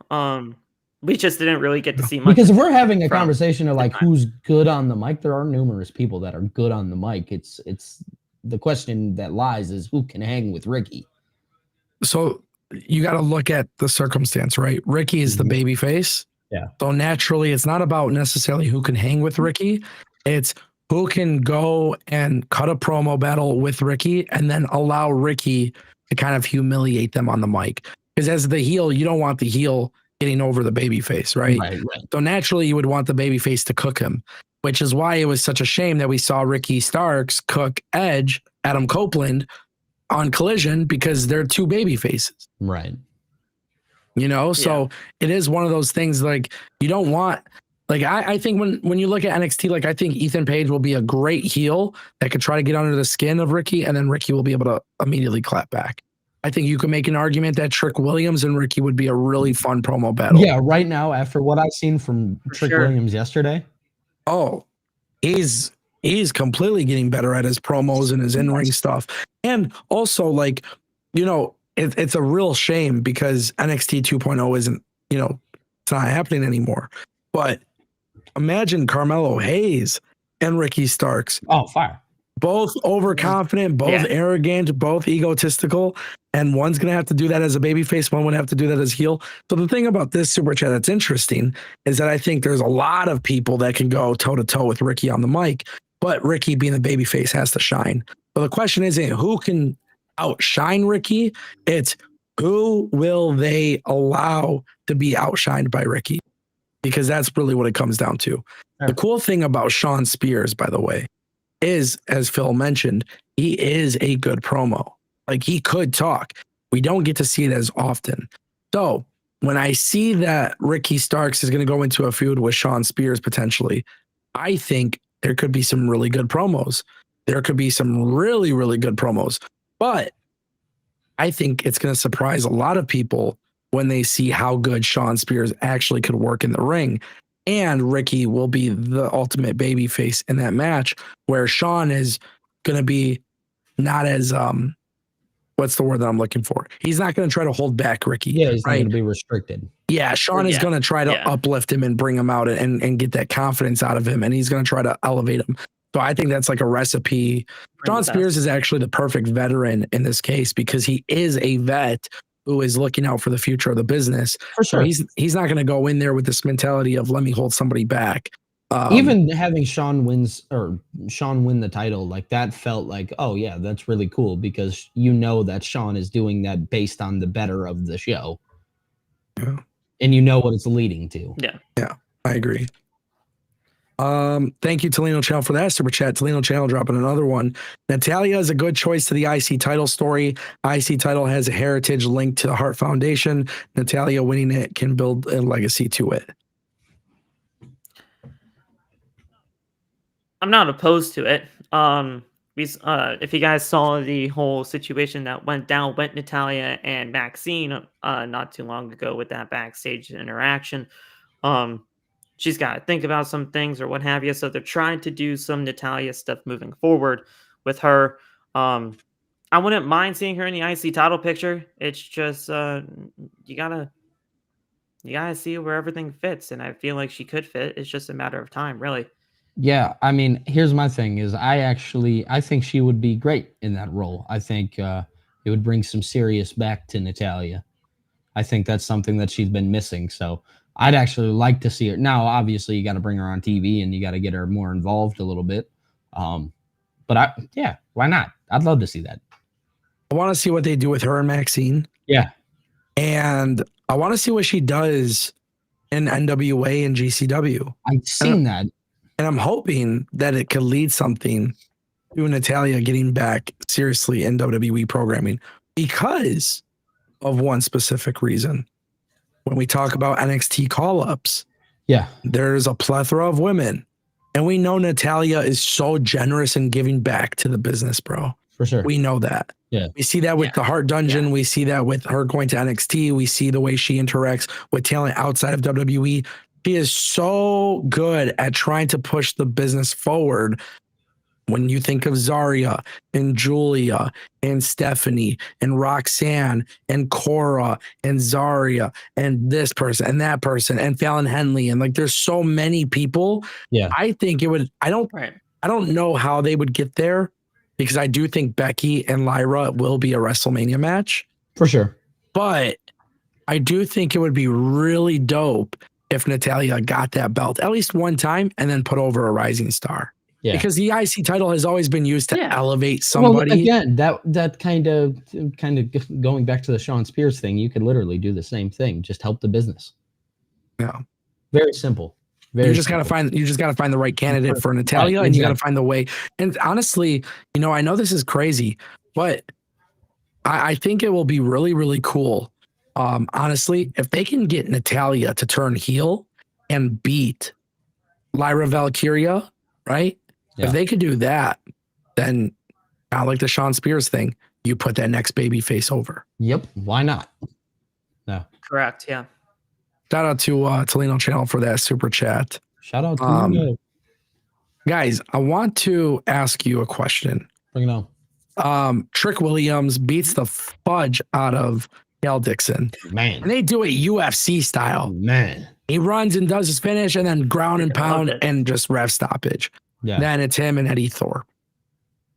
We just didn't really get to see much. Because if we're having a from conversation of like time. who's good on the mic, there are numerous people that are good on the mic. It's the question that lies is who can hang with Ricky. So you got to look at the circumstance, right? Ricky is the baby face. Yeah. So naturally, it's not about necessarily who can hang with Ricky. It's who can go and cut a promo battle with Ricky and then allow Ricky to kind of humiliate them on the mic. Because as the heel, you don't want the heel getting over the baby face, right? Right. So naturally, you would want the baby face to cook him, which is why it was such a shame that we saw Ricky Starks cook Edge, Adam Copeland, on Collision because they're two baby faces. Right. You know, so it is one of those things like you don't want. Like I think when you look at NXT, like I think Ethan Page will be a great heel that could try to get under the skin of Ricky, and then Ricky will be able to immediately clap back. I think you can make an argument that Trick Williams and Ricky would be a really fun promo battle. Yeah, right now, after what I've seen from Trick Williams yesterday. Oh, he's completely getting better at his promos and his in-ring stuff. And also, like, you know, it's a real shame because NXT 2.0 isn't, you know, it's not happening anymore. But imagine Carmelo Hayes and Ricky Starks. Oh, fire. Both overconfident, both arrogant, both egotistical, and one's going to have to do that as a babyface, one would have to do that as heel. So the thing about this super chat that's interesting is that I think there's a lot of people that can go toe-to-toe with Ricky on the mic, but Ricky being the babyface has to shine. So the question isn't who can outshine Ricky, it's who will they allow to be outshined by Ricky? Because that's really what it comes down to. Sure. The cool thing about Shawn Spears, by the way, is, as Phil mentioned, he is a good promo. Like he could talk. We don't get to see it as often. So when I see that Ricky Starks is going to go into a feud with Shawn Spears potentially, I think there could be some really good promos. There could be some really, really good promos. But I think it's going to surprise a lot of people when they see how good Shawn Spears actually could work in the ring. And Ricky will be the ultimate baby face in that match, where Shawn is going to be not as what's the word that I'm looking for? He's not going to try to hold back Ricky. Yeah, he's not right? going to be restricted. Yeah, Shawn is going to try to uplift him and bring him out and get that confidence out of him, and he's going to try to elevate him. So I think that's like a recipe. Shawn Spears is actually the perfect veteran in this case because he is a vet who is looking out for the future of the business. For sure. So he's not going to go in there with this mentality of let me hold somebody back. Even having Shawn win the title, like that felt like, oh yeah, that's really cool because you know that Shawn is doing that based on the better of the show. Yeah. And you know what it's leading to. Yeah. Yeah, I agree. Thank you, Tolino Channel, for that super chat. Tolino Channel dropping another one. Natalya is a good choice to the IC title story. IC title has a heritage linked to the Hart Foundation. Natalya winning it can build a legacy to it. I'm not opposed to it. If you guys saw the whole situation that went down with Natalya and Maxine not too long ago with that backstage interaction, she's got to think about some things or what have you. So they're trying to do some Natalya stuff moving forward with her. I wouldn't mind seeing her in the IC title picture. It's just you gotta see where everything fits, and I feel like she could fit. It's just a matter of time, really. Yeah, I mean, here's my thing is I think she would be great in that role. I think it would bring some serious back to Natalya. I think that's something that she's been missing. So I'd actually like to see her. Now, obviously, you got to bring her on TV and you got to get her more involved a little bit. But why not? I'd love to see that. I want to see what they do with her and Maxine. Yeah. And I want to see what she does in NWA and GCW. I've seen that. And I'm hoping that it could lead something to Natalya getting back seriously in WWE programming because of one specific reason. When we talk about NXT call-ups, there's a plethora of women. And we know Natalya is so generous in giving back to the business, bro. For sure. We know that. Yeah. We see that with the Heart Dungeon. We see that with her going to NXT. We see the way she interacts with talent outside of WWE. She is so good at trying to push the business forward. When you think of Zarya and Julia and Stephanie and Roxanne and Cora and Zarya and this person and that person and Fallon Henley and like there's so many people. Yeah. I think it would I don't know how they would get there because I do think Becky and Lyra will be a WrestleMania match. For sure. But I do think it would be really dope if Natalya got that belt at least one time and then put over a rising star. Yeah. Because the IC title has always been used to elevate somebody. Well, again, that kind of going back to the Shawn Spears thing, you could literally do the same thing, just help the business. Yeah. Very simple. You just gotta find the right candidate for Natalya, and you gotta find the way. And honestly, I know this is crazy, but I think it will be really, really cool. Honestly, if they can get Natalya to turn heel and beat Lyra Valkyria, right? Yeah. If they could do that, then kind of like the Shawn Spears thing, you put that next baby face over. Yep. Why not? No. Correct. Yeah. Shout out to Tolino Channel for that super chat. Shout out to Tolino. Guys, I want to ask you a question. Bring it on. Trick Williams beats the fudge out of Cal Dixon. Man. And they do it UFC style. Man. He runs and does his finish and then ground and pound and just ref stoppage. Yeah. Then it's him and Eddie Thorpe.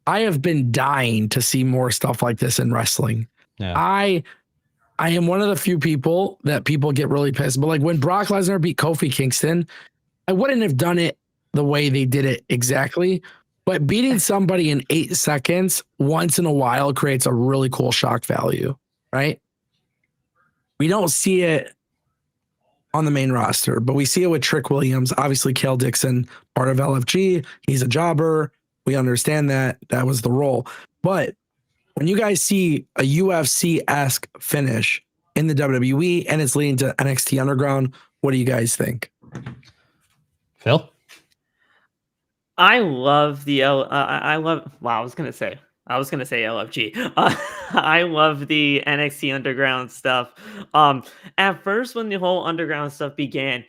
I have been dying to see more stuff like this in wrestling. Yeah. I am one of the few people that people get really pissed. But like when Brock Lesnar beat Kofi Kingston, I wouldn't have done it the way they did it exactly. But beating somebody in 8 seconds once in a while creates a really cool shock value, right? We don't see it on the main roster, but we see it with Trick Williams. Obviously, Cal Dixon, part of LFG. He's a jobber. We understand that. That was the role. But when you guys see a UFC-esque finish in the WWE and it's leading to NXT Underground, what do you guys think? Phil? I love the I was gonna say I was gonna say LFG. I love the NXT Underground stuff. At first, when the whole Underground stuff began,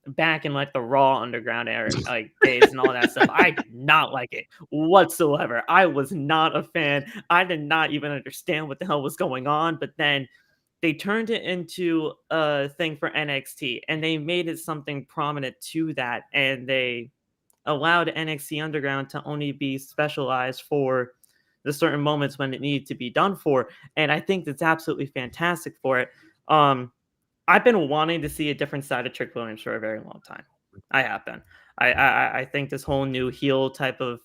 back in like the Raw Underground era, like days and all that stuff, I did not like it whatsoever. I was not a fan. I did not even understand what the hell was going on. But then they turned it into a thing for NXT, and they made it something prominent to that, and they allowed NXT Underground to only be specialized for the certain moments when it needed to be done for. And I think that's absolutely fantastic for it. I've been wanting to see a different side of Trick Williams for a very long time. I have been. I think this whole new heel type of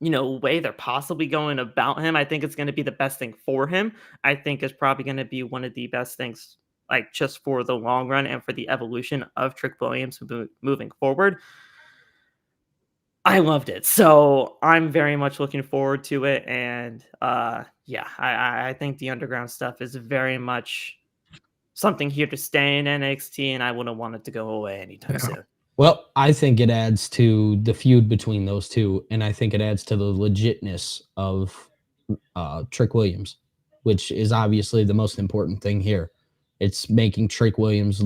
way they're possibly going about him, I think it's going to be the best thing for him. I think it's probably going to be one of the best things, like just for the long run and for the evolution of Trick Williams moving forward. I loved it. So I'm very much looking forward to it. And yeah, I think the underground stuff is very much something here to stay in NXT, and I wouldn't want it to go away anytime soon. Well, I think it adds to the feud between those two, and I think it adds to the legitness of Trick Williams, which is obviously the most important thing here. It's making Trick Williams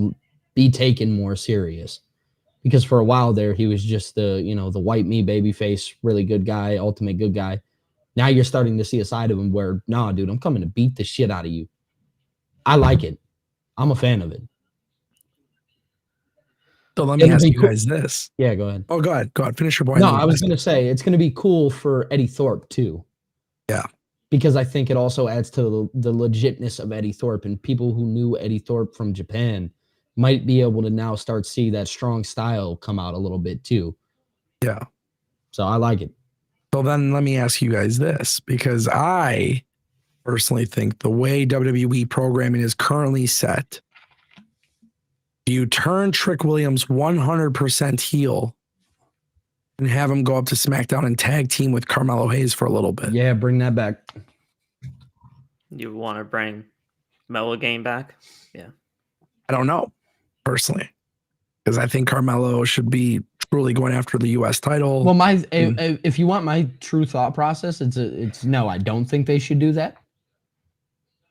be taken more serious. Because for a while there, he was just the white meat babyface, really good guy, ultimate good guy. Now you're starting to see a side of him where, nah, dude, I'm coming to beat the shit out of you. I like it. I'm a fan of it. So let me ask you guys this. Yeah, go ahead. Oh, go ahead. Go ahead. Finish your point. No, I was going to say it's going to be cool for Eddie Thorpe too. Yeah. Because I think it also adds to the legitness of Eddie Thorpe, and people who knew Eddie Thorpe from Japan might be able to now start see that strong style come out a little bit too. Yeah. So I like it. So then let me ask you guys this, because I personally think the way WWE programming is currently set, you turn Trick Williams 100% heel and have him go up to SmackDown and tag team with Carmelo Hayes for a little bit. Yeah, bring that back. You want to bring Melo game back? Yeah. I don't know, personally, because I think Carmelo should be truly going after the U.S. title. Well, if you want my true thought process, it's no, I don't think they should do that.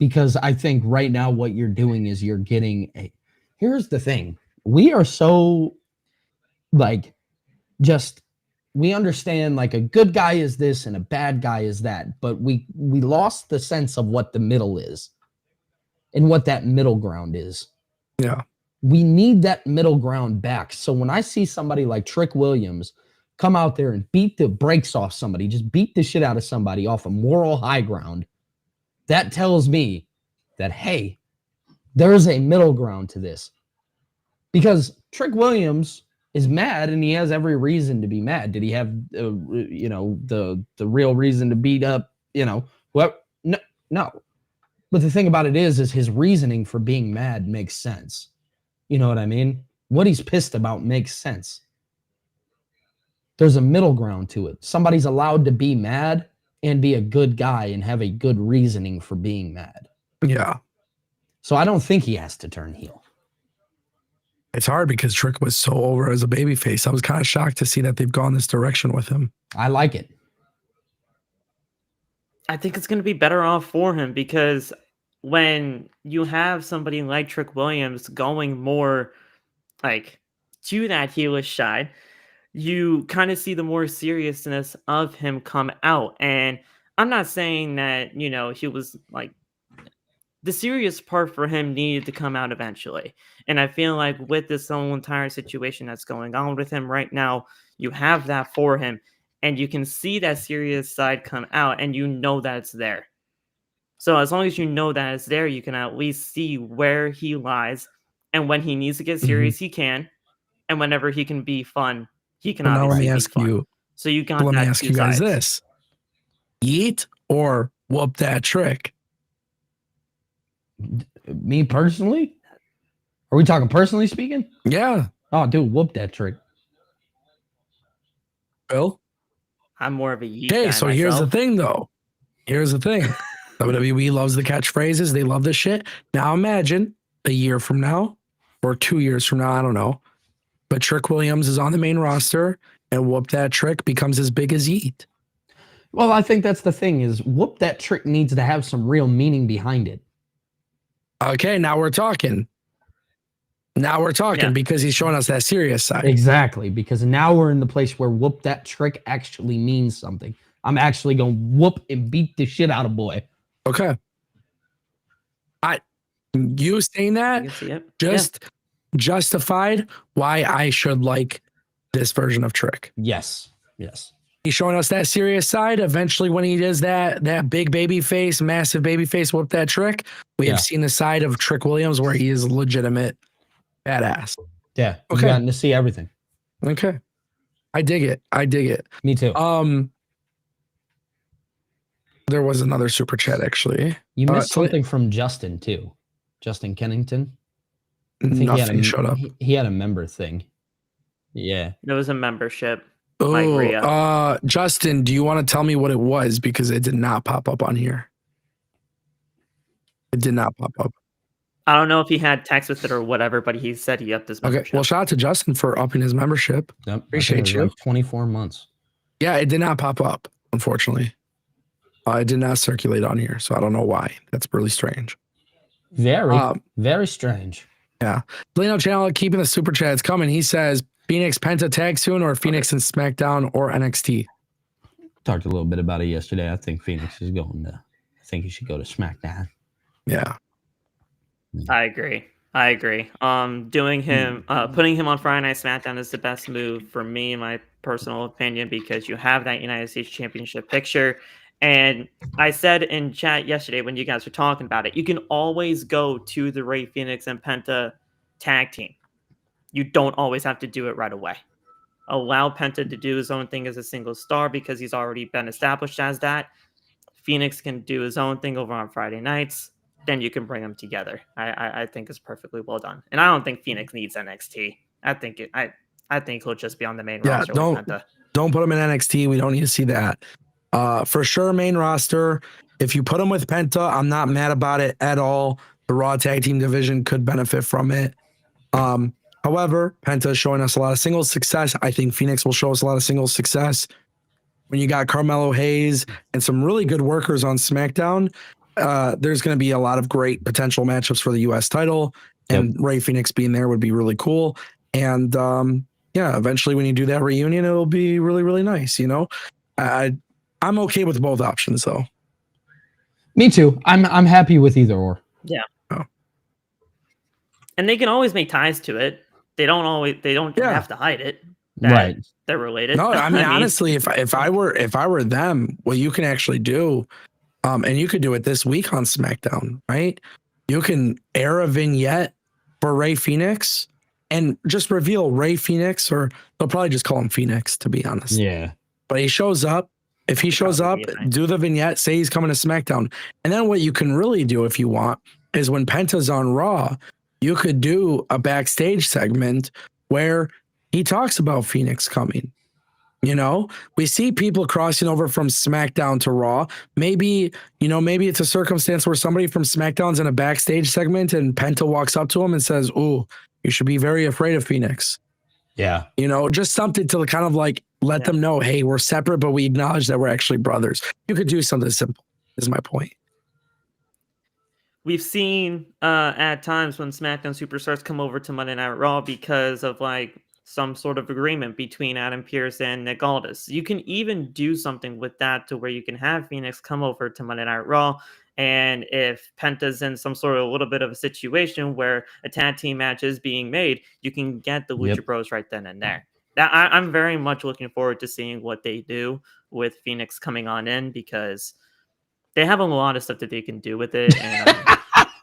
Because I think right now what you're doing is you're getting a... Here's the thing. We are so, like, just... We understand, like, a good guy is this and a bad guy is that. But we lost the sense of what the middle is. And what that middle ground is. Yeah. We need that middle ground back. So when I see somebody like Trick Williams come out there and beat the brakes off somebody, just beat the shit out of somebody off a moral high ground, that tells me that, hey, there's a middle ground to this. Because Trick Williams is mad, and he has every reason to be mad. Did he have, the real reason to beat up, what? No. But the thing about it is his reasoning for being mad makes sense. You know what I mean? What he's pissed about makes sense. There's a middle ground to it. Somebody's allowed to be mad and be a good guy and have a good reasoning for being mad. Yeah. So I don't think he has to turn heel. It's hard because Trick was so over as a babyface. I was kind of shocked to see that they've gone this direction with him. I like it. I think it's going to be better off for him, because when you have somebody like Trick Williams going more like to that heelish side, you kind of see the more seriousness of him come out. And I'm not saying that, he was like, the serious part for him needed to come out eventually. And I feel like with this whole entire situation that's going on with him right now, you have that for him, and you can see that serious side come out, and that it's there. So as long as you know that it's there, you can at least see where he lies, and when he needs to get serious, he can, and whenever he can be fun, he can obviously be fun. So you got. Let me ask you guys this: yeet or whoop that Trick? Me personally? Are we talking personally speaking? Yeah. Oh, dude, whoop that Trick. Bill? I'm more of a yeet Okay, guy so myself. here's the thing, though. Here's the thing. WWE loves the catchphrases. They love this shit. Now imagine a year from now or 2 years from now, I don't know. But Trick Williams is on the main roster, and whoop that Trick becomes as big as yeet. Well, I think that's the thing is whoop that trick needs to have some real meaning behind it. Okay, now we're talking. Now we're talking Yeah. because he's showing us that serious side. Exactly, because now we're in the place where whoop that trick actually means something. I'm actually going to whoop and beat the shit out of boy. Okay. You saying You that can see it. just justified why I should like this version of Trick. Yes. Yes. He's showing us that serious side. Eventually, when he does that big baby face, massive baby face, whoop that Trick, we have seen the side of Trick Williams where he is a legitimate badass. Yeah. You've Okay. gotten to see everything. Okay. I dig it. I dig it. Me too. There was another super chat actually. You missed something from Justin too. Justin Kennington. Nothing showed up. He had a member thing. Yeah. There was a membership. Oh, Justin, do you want to tell me what it was? Because it did not pop up on here. It did not pop up. I don't know if he had text with it or whatever, but he said he upped his membership. Okay, well, shout out to Justin for upping his membership. Yep. Appreciate you. Like 24 months. Yeah, it did not pop up, unfortunately. It did not circulate on here, so I don't know why. That's really strange. Very strange. Yeah. Leno Channel keeping the super chats coming. He says Phoenix Penta tag soon or Phoenix and SmackDown or NXT. Talked a little bit about it yesterday. I think Phoenix is going to. I think he should go to SmackDown. Yeah. I agree. Doing him, putting him on Friday Night SmackDown is the best move for me, in my personal opinion, because you have that United States Championship picture. And I said in chat yesterday when you guys were talking about it, you can always go to the Rey Fenix and Penta tag team. You don't always have to do it right away. Allow Penta to do his own thing as a single star because he's already been established as that. Phoenix can do his own thing over on Friday nights. Then you can bring them together. I think it's perfectly well done. And I don't think Phoenix needs NXT. I think he'll just be on the main roster with Penta. Don't put him in NXT. We don't need to see that. For sure, main roster. If you put him with Penta, I'm not mad about it at all. The Raw Tag Team division could benefit from it. However, Penta is showing us a lot of singles success. I think Phoenix will show us a lot of singles success. When you got Carmelo Hayes and some really good workers on SmackDown, there's going to be a lot of great potential matchups for the U.S. title, and Rey Fenix being there would be really cool. And eventually when you do that reunion, it'll be really, really nice. You know, I'm okay with both options though. Me too. I'm happy with either or. Yeah. Oh. And they can always make ties to it. They don't have to hide it. Right. They're related. No, I mean, honestly, if I were them, what you can actually do, and you could do it this week on SmackDown, right? You can air a vignette for Rey Fenix and just reveal Rey Fenix, or they'll probably just call him Phoenix, to be honest. Yeah. But he shows up. If he shows up, do the vignette, say he's coming to SmackDown. And then what you can really do if you want is when Penta's on Raw, you could do a backstage segment where he talks about Phoenix coming. You know, we see people crossing over from SmackDown to Raw. Maybe it's a circumstance where somebody from SmackDown's in a backstage segment and Penta walks up to him and says, "Ooh, you should be very afraid of Phoenix." Yeah. You know, just something to kind of like let them know, hey, we're separate, but we acknowledge that we're actually brothers. You could do something simple, is my point. We've seen at times when SmackDown superstars come over to Monday Night Raw because of like some sort of agreement between Adam Pearce and Nick Aldis. You can even do something with that to where you can have Phoenix come over to Monday Night Raw. And if Penta's in some sort of a little bit of a situation where a tag team match is being made, you can get the Lucha Bros right then and there. I'm very much looking forward to seeing what they do with Phoenix coming on in, because they have a lot of stuff that they can do with it. And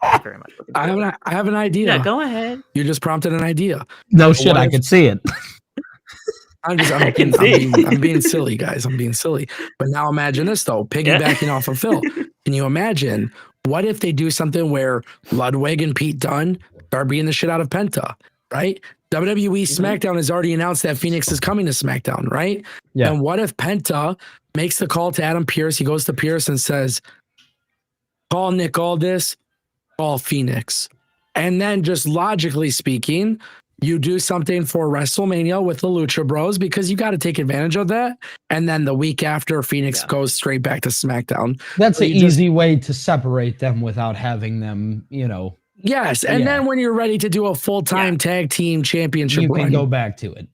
I'm very much looking forward to it. I have an idea. Yeah, go ahead. You just prompted an idea. No shit, I could see it. I'm being silly, guys. I'm being silly. But now imagine this though, piggybacking off of Phil. Can you imagine what if they do something where Ludwig and Pete Dunne start beating the shit out of Penta, right? WWE SmackDown has already announced that Phoenix is coming to SmackDown, right? Yeah. And what if Penta makes the call to Adam Pearce? He goes to Pearce and says, call Nick Aldis, call Phoenix. And then just logically speaking, you do something for WrestleMania with the Lucha Bros because you got to take advantage of that. And then the week after, Phoenix goes straight back to SmackDown. That's So an you just- easy way to separate them without having them, you know. Yes. And Yeah. then when you're ready to do a full-time tag team championship You can run, go back to it.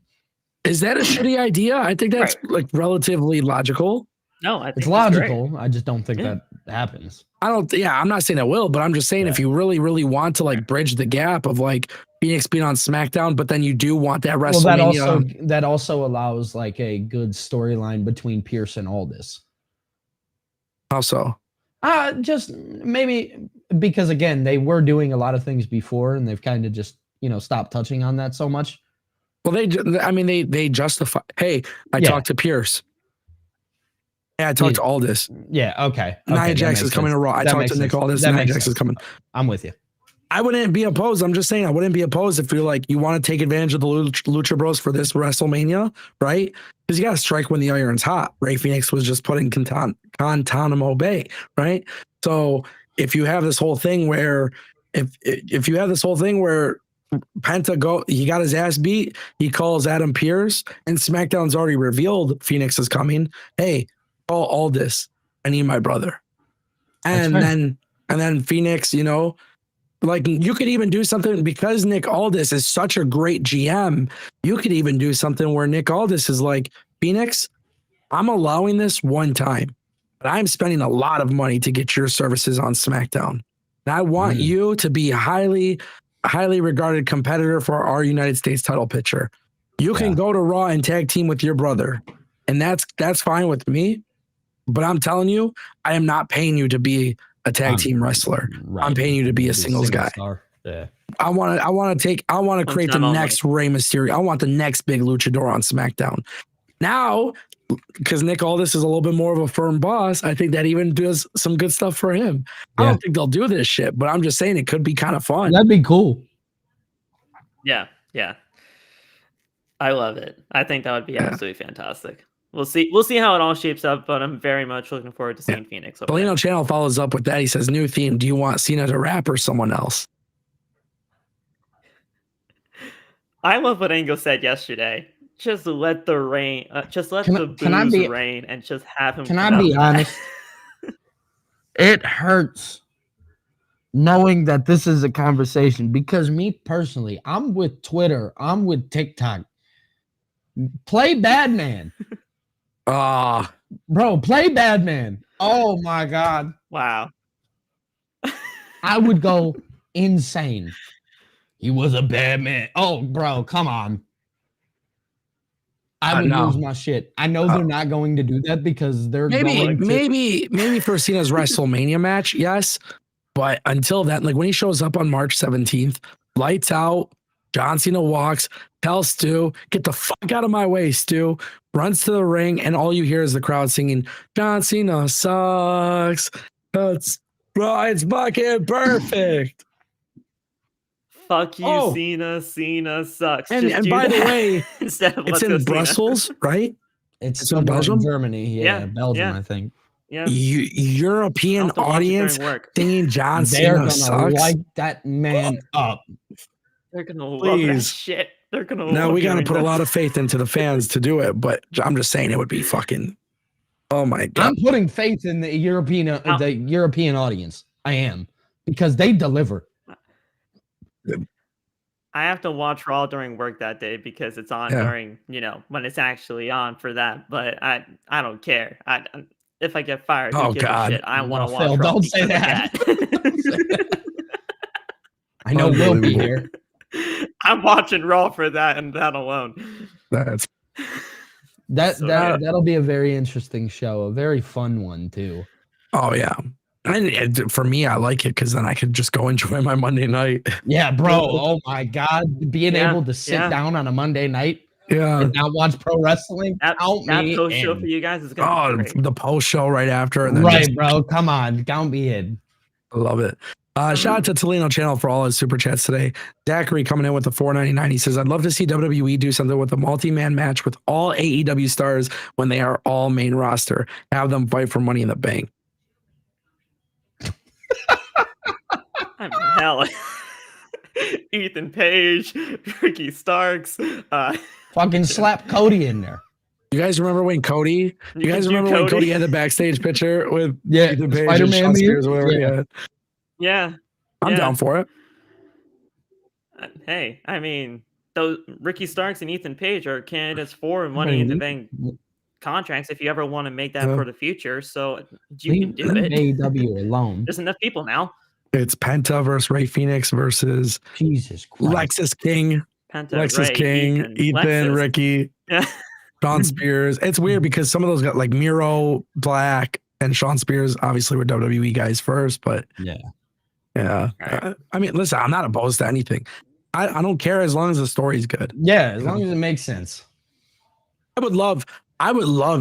is that a shitty idea? I think that's like relatively logical. No, I think It's logical. I just don't think that happens. I'm not saying it will, but I'm just saying if you really, really want to like bridge the gap of like Phoenix being on SmackDown, but then you do want that WrestleMania. Well, that also allows like a good storyline between Pierce and Aldis. How so? Just maybe because again, they were doing a lot of things before and they've kind of just, you know, stopped touching on that so much. Well, they justify. Hey, I talked to Pierce. Yeah, I talked to Aldis. Yeah, okay. Nia Jax is coming to Raw. I talked to Nick Aldis. Nia Jax is coming. I'm with you. I wouldn't be opposed. I'm just saying I wouldn't be opposed if you're like, you want to take advantage of the Lucha Bros for this WrestleMania, right? Because you got to strike when the iron's hot. Ray Phoenix was just put in Guantanamo Bay, right? So if you have this whole thing where, if you have this whole thing where Penta he got his ass beat, he calls Adam Pearce, and SmackDown's already revealed Phoenix is coming. Hey, call Aldis. I need my brother. And then Phoenix, you know, like you could even do something because Nick Aldis is such a great GM. You could even do something where Nick Aldis is like, Phoenix, I'm allowing this one time, but I'm spending a lot of money to get your services on SmackDown. And I want you to be highly regarded competitor for our United States title picture. You can go to Raw and tag team with your brother. And that's fine with me. But I'm telling you, I am not paying you to be a tag team wrestler. Right. I'm paying you to be a singles guy. Star. Yeah. I want to create the next Rey Mysterio. I want the next big luchador on SmackDown. Now, because Nick Aldis is a little bit more of a firm boss, I think that even does some good stuff for him. I don't think they'll do this shit, but I'm just saying it could be kind of fun. That'd be cool. Yeah. I love it. I think that would be absolutely fantastic. We'll see how it all shapes up, but I'm very much looking forward to seeing Phoenix. Bellino Channel follows up with that. He says, new theme. Do you want Cena to rap or someone else? I love what Ango said yesterday. Just let the rain, the booze rain and just have him. Can I be honest? It hurts knowing that this is a conversation because me personally, I'm with Twitter. I'm with TikTok. Play Badman. Bro, play Badman. Oh my God. Wow. I would go insane. He was a bad man. Oh, bro, come on. I would lose my shit. I know they're not going to do that because they're maybe for Cena's WrestleMania match, yes. But until that, like when he shows up on March 17th, lights out, John Cena walks, tells Stu, get the fuck out of my way, Stu, runs to the ring, and all you hear is the crowd singing, John Cena sucks. It's fucking perfect. Fuck you, Cena. Cena sucks. And by the way, it's in Brussels, right? It's in Belgium, Germany. Yeah, Belgium, I think. Yeah, European audience singing John Cena sucks. Light that man up. They're gonna love that shit. They're gonna. No, we gotta put a lot of faith into the fans to do it, but I'm just saying it would be fucking. Oh my God! I'm putting faith in the European audience. I am because they deliver. I have to watch Raw during work that day because it's on during, when it's actually on for that. But I don't care. If I get fired, who gives a shit? I want to watch Raw. Don't say that. I know we'll be here. I'm watching Raw for that and that alone. That'll be a very interesting show, a very fun one too. Oh yeah. And for me, I like it because then I could just go enjoy my Monday night. Yeah, bro. Oh my God. Being able to sit down on a Monday night and not watch pro wrestling. That post show for you guys is going to be great. The post show right after. And then right, bro. Come on. Count me in. I love it. Shout out to Tolino Channel for all his super chats today. Zachary coming in with the $4.99. He says, I'd love to see WWE do something with a multi-man match with all AEW stars when they are all main roster. Have them fight for Money in the Bank. I mean, hell. Ethan Page, Ricky Starks. Fucking slap Cody in there. You guys remember when Cody? You You can guys do remember when Cody. Cody had the backstage picture with Yeah, Ethan Page and Spider-Man Shawn meme? Spears or whatever? Yeah. Yeah. I'm yeah. down for it. Hey, I mean, those Ricky Starks and Ethan Page are candidates for I money in the mean, bank contracts if you ever want to make that Yeah. for the future. So you can do leave it. AEW alone. There's enough people now. It's Penta versus Ray Phoenix versus Jesus Christ. Lexus King, Penta, Lexus Ray, King, Ethan, Lexus. Ricky, Yeah. Shawn Spears. It's weird because some of those got like Miro, Black, and Shawn Spears obviously were WWE guys first, but Yeah. Right. I mean, listen, I'm not opposed to anything. I don't care as long as the story's good. Yeah, as long as it makes sense. I would love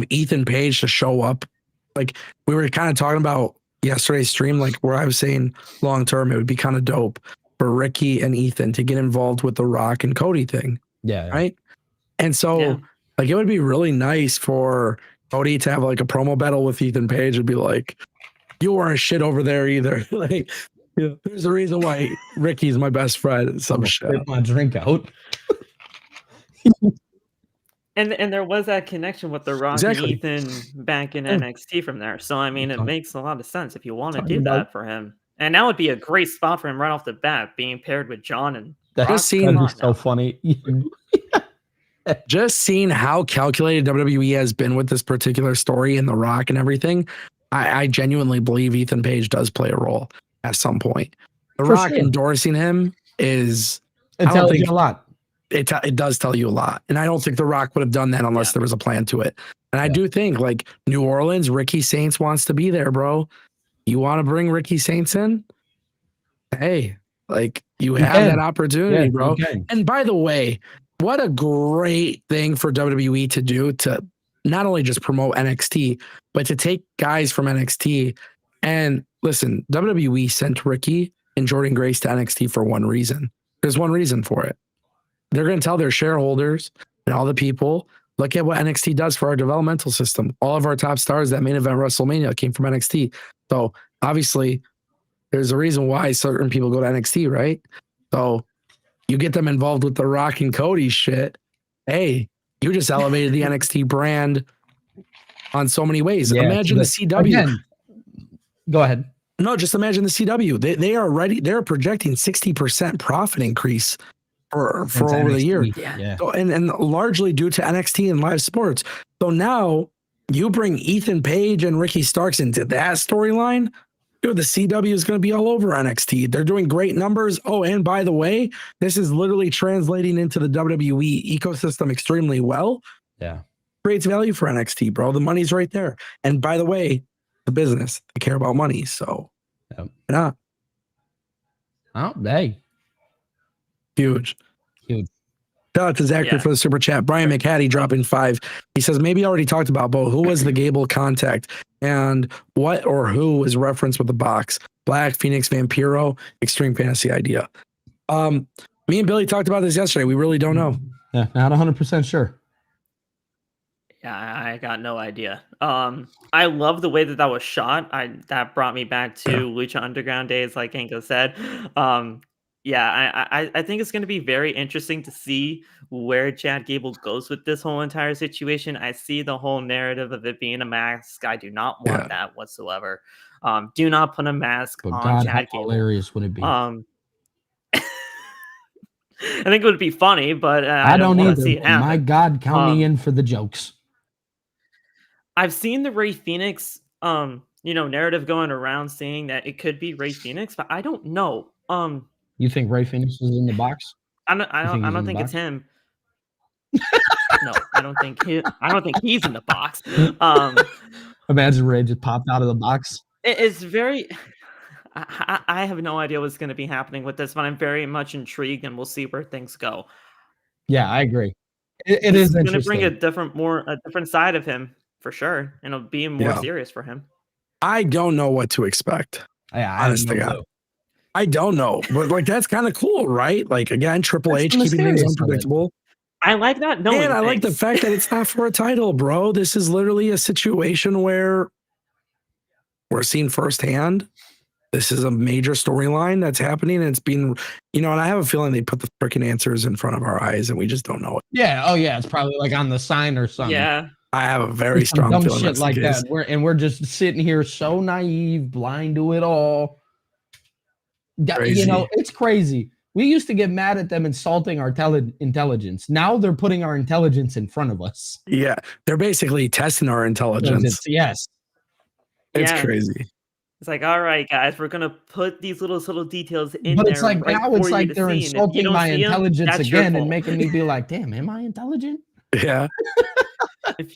Ethan Page to show up. Like we were kind of talking about yesterday's stream, like where I was saying long term, it would be kind of dope for Ricky and Ethan to get involved with the Rock and Cody thing. Yeah. Right. And so Yeah. like it would be really nice for Cody to have like a promo battle with Ethan Page and be like, you weren't shit over there either. Like, yeah, there's a reason why Ricky's my best friend. Some shit. Spit my drink out. And there was that connection with the Rock Exactly. and Ethan back in Yeah. NXT from there. So I mean, it Talk- makes a lot of sense if you want to talking do about- that for him. And that would be a great spot for him right off the bat, being paired with John and That Rock. Just seen- Come That'd on be so now. funny. Just seeing how calculated WWE has been with this particular story and The Rock and everything, I genuinely believe Ethan Page does play a role at some point. The For Rock sure. endorsing him is It don't tells think- you a lot. it does tell you a lot. And I don't think The Rock would have done that unless Yeah. there was a plan to it. And I Yeah. do think like New Orleans, Ricky Saints wants to be there, bro. You want to bring Ricky Saints in? Hey, like you have can. that opportunity, Yeah, bro. you can. And by the way, what a great thing for WWE to do to not only just promote NXT, but to take guys from NXT. And listen, WWE sent Ricky and Jordan Grace to NXT for one reason. There's one reason for it. They're going to tell their shareholders and all the people, look at what NXT does for our developmental system. All of our top stars that main event WrestleMania came from NXT. So obviously, there's a reason why certain people go to NXT, right? So you get them involved with the Rock and Cody shit. Hey, you just elevated the NXT brand on so many ways. Yeah, Imagine the CW. Again, go ahead. No, just imagine the CW. They are ready. They're projecting 60% profit increase for Since over the year. NXT. Yeah. Yeah. So, and largely due to NXT and live sports. So now you bring Ethan Page and Ricky Starks into that storyline. Dude, the CW is going to be all over NXT. They're doing great numbers. Oh, and by the way, this is literally translating into the WWE ecosystem extremely well. Yeah. Creates value for NXT, bro. The money's right there. And by the way, the business, they care about money. So, Yep. why not? Oh, hey. Huge. Huge. Shout out to Zachary Yeah. for the super chat. Brian McHattie dropping 5. He says, maybe I already talked about, but who was the Gable contact and what or who was referenced with the box? Black, Phoenix, Vampiro, Extreme Fantasy Idea. Me and Billy talked about this yesterday. We really don't know. Yeah, not 100% sure. Yeah, I got no idea. I love the way that was shot. That brought me back to Yeah. Lucha Underground days, like Ango said. Yeah, I think it's going to be very interesting to see where Chad Gable goes with this whole entire situation. I see the whole narrative of it being a mask. I do not want Yeah. that whatsoever. Do not put a mask But on God, how Chad Gable. hilarious would it be? I think it would be funny, but I don't don't want either. to see it but my happen. God, count me Um, in for the jokes. I've seen the Ray Phoenix, narrative going around saying that it could be Ray Phoenix, but I don't know. You think Ray Phoenix is in the box? I think don't he's in the think it's box? him. No, I don't think he's in the box. Imagine Ray just popped out of the box. It's very. I have no idea what's going to be happening with this, but I'm very much intrigued, and we'll see where things go. Yeah, I agree. It It's is going to interesting. bring a different side of him for sure, and it'll be more Yeah. serious for him. I don't know what to expect. Yeah, I Honest have to no God. clue. I don't know. But like that's kind of cool, right? Like again, Triple That's H the keeping things mysterious of it. unpredictable. I like that. Knowing And I like the things. fact that it's not for a title, bro. This is literally a situation where we're seeing firsthand this is a major storyline that's happening. And it's been, and I have a feeling they put the freaking answers in front of our eyes and we just don't know it. Yeah. Oh yeah. It's probably like on the sign or something. Yeah. I have a very Some strong dumb feeling shit that's like the case. that. We're just sitting here so naive, blind to it all. Crazy. It's crazy. We used to get mad at them insulting our intelligence. Now they're putting our intelligence in front of us. Yeah. They're basically testing our intelligence. Yes. It's Yeah. crazy. It's like, all right, guys, we're gonna put these little subtle details in But there. it's like right now for it's you like to they're see, and if you insulting don't my see 'em, intelligence that's your again and fault. making me be like, damn, am I intelligent? Yeah. If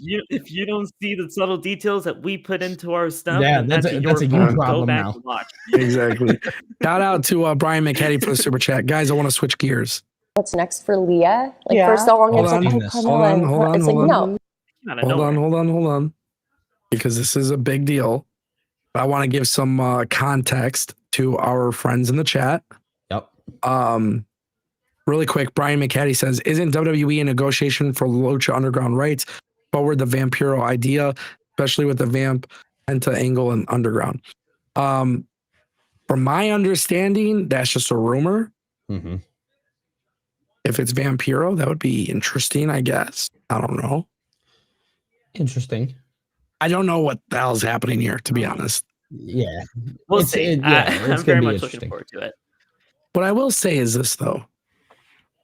you don't see the subtle details that we put into our stuff, Yeah, then that's your a you fault. Go problem back now. and watch. Exactly. Shout out to Brian McKetty for the super chat. Guys, I want to switch gears. What's next for Leah? Like Yeah. for so long, Hold it's on. like, oh, Hold Carmela. on, and hold on, it's hold like, on. no. Out of nowhere. Hold on. Because this is a big deal. I want to give some context to our friends in the chat. Yep. Really quick, Brian McKetty says, isn't WWE in negotiation for Lucha Underground rights forward the Vampiro idea, especially with the Vamp, Penta, Angle, and Underground? From my understanding, that's just a rumor. Mm-hmm. If it's Vampiro, that would be interesting, I guess. I don't know. Interesting. I don't know what the hell's happening here, to be honest. Yeah. We'll It's- see. it's I'm gonna very be much interesting. looking forward to it. What I will say is this, though.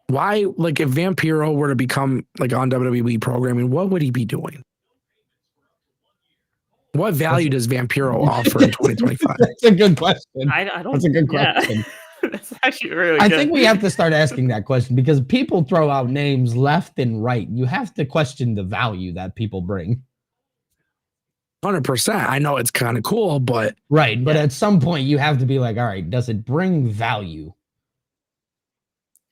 Why, like, if Vampiro were to become, like, on WWE programming, what would he be doing? What value does Vampiro offer in 2025? That's a good question. I don't. That's a good yeah. question. That's actually really I good. think we have to start asking that question because people throw out names left and right. You have to question the value that people bring. 100%. I know it's kind of cool, but Right. But Yeah. at some point, you have to be like, all right, does it bring value?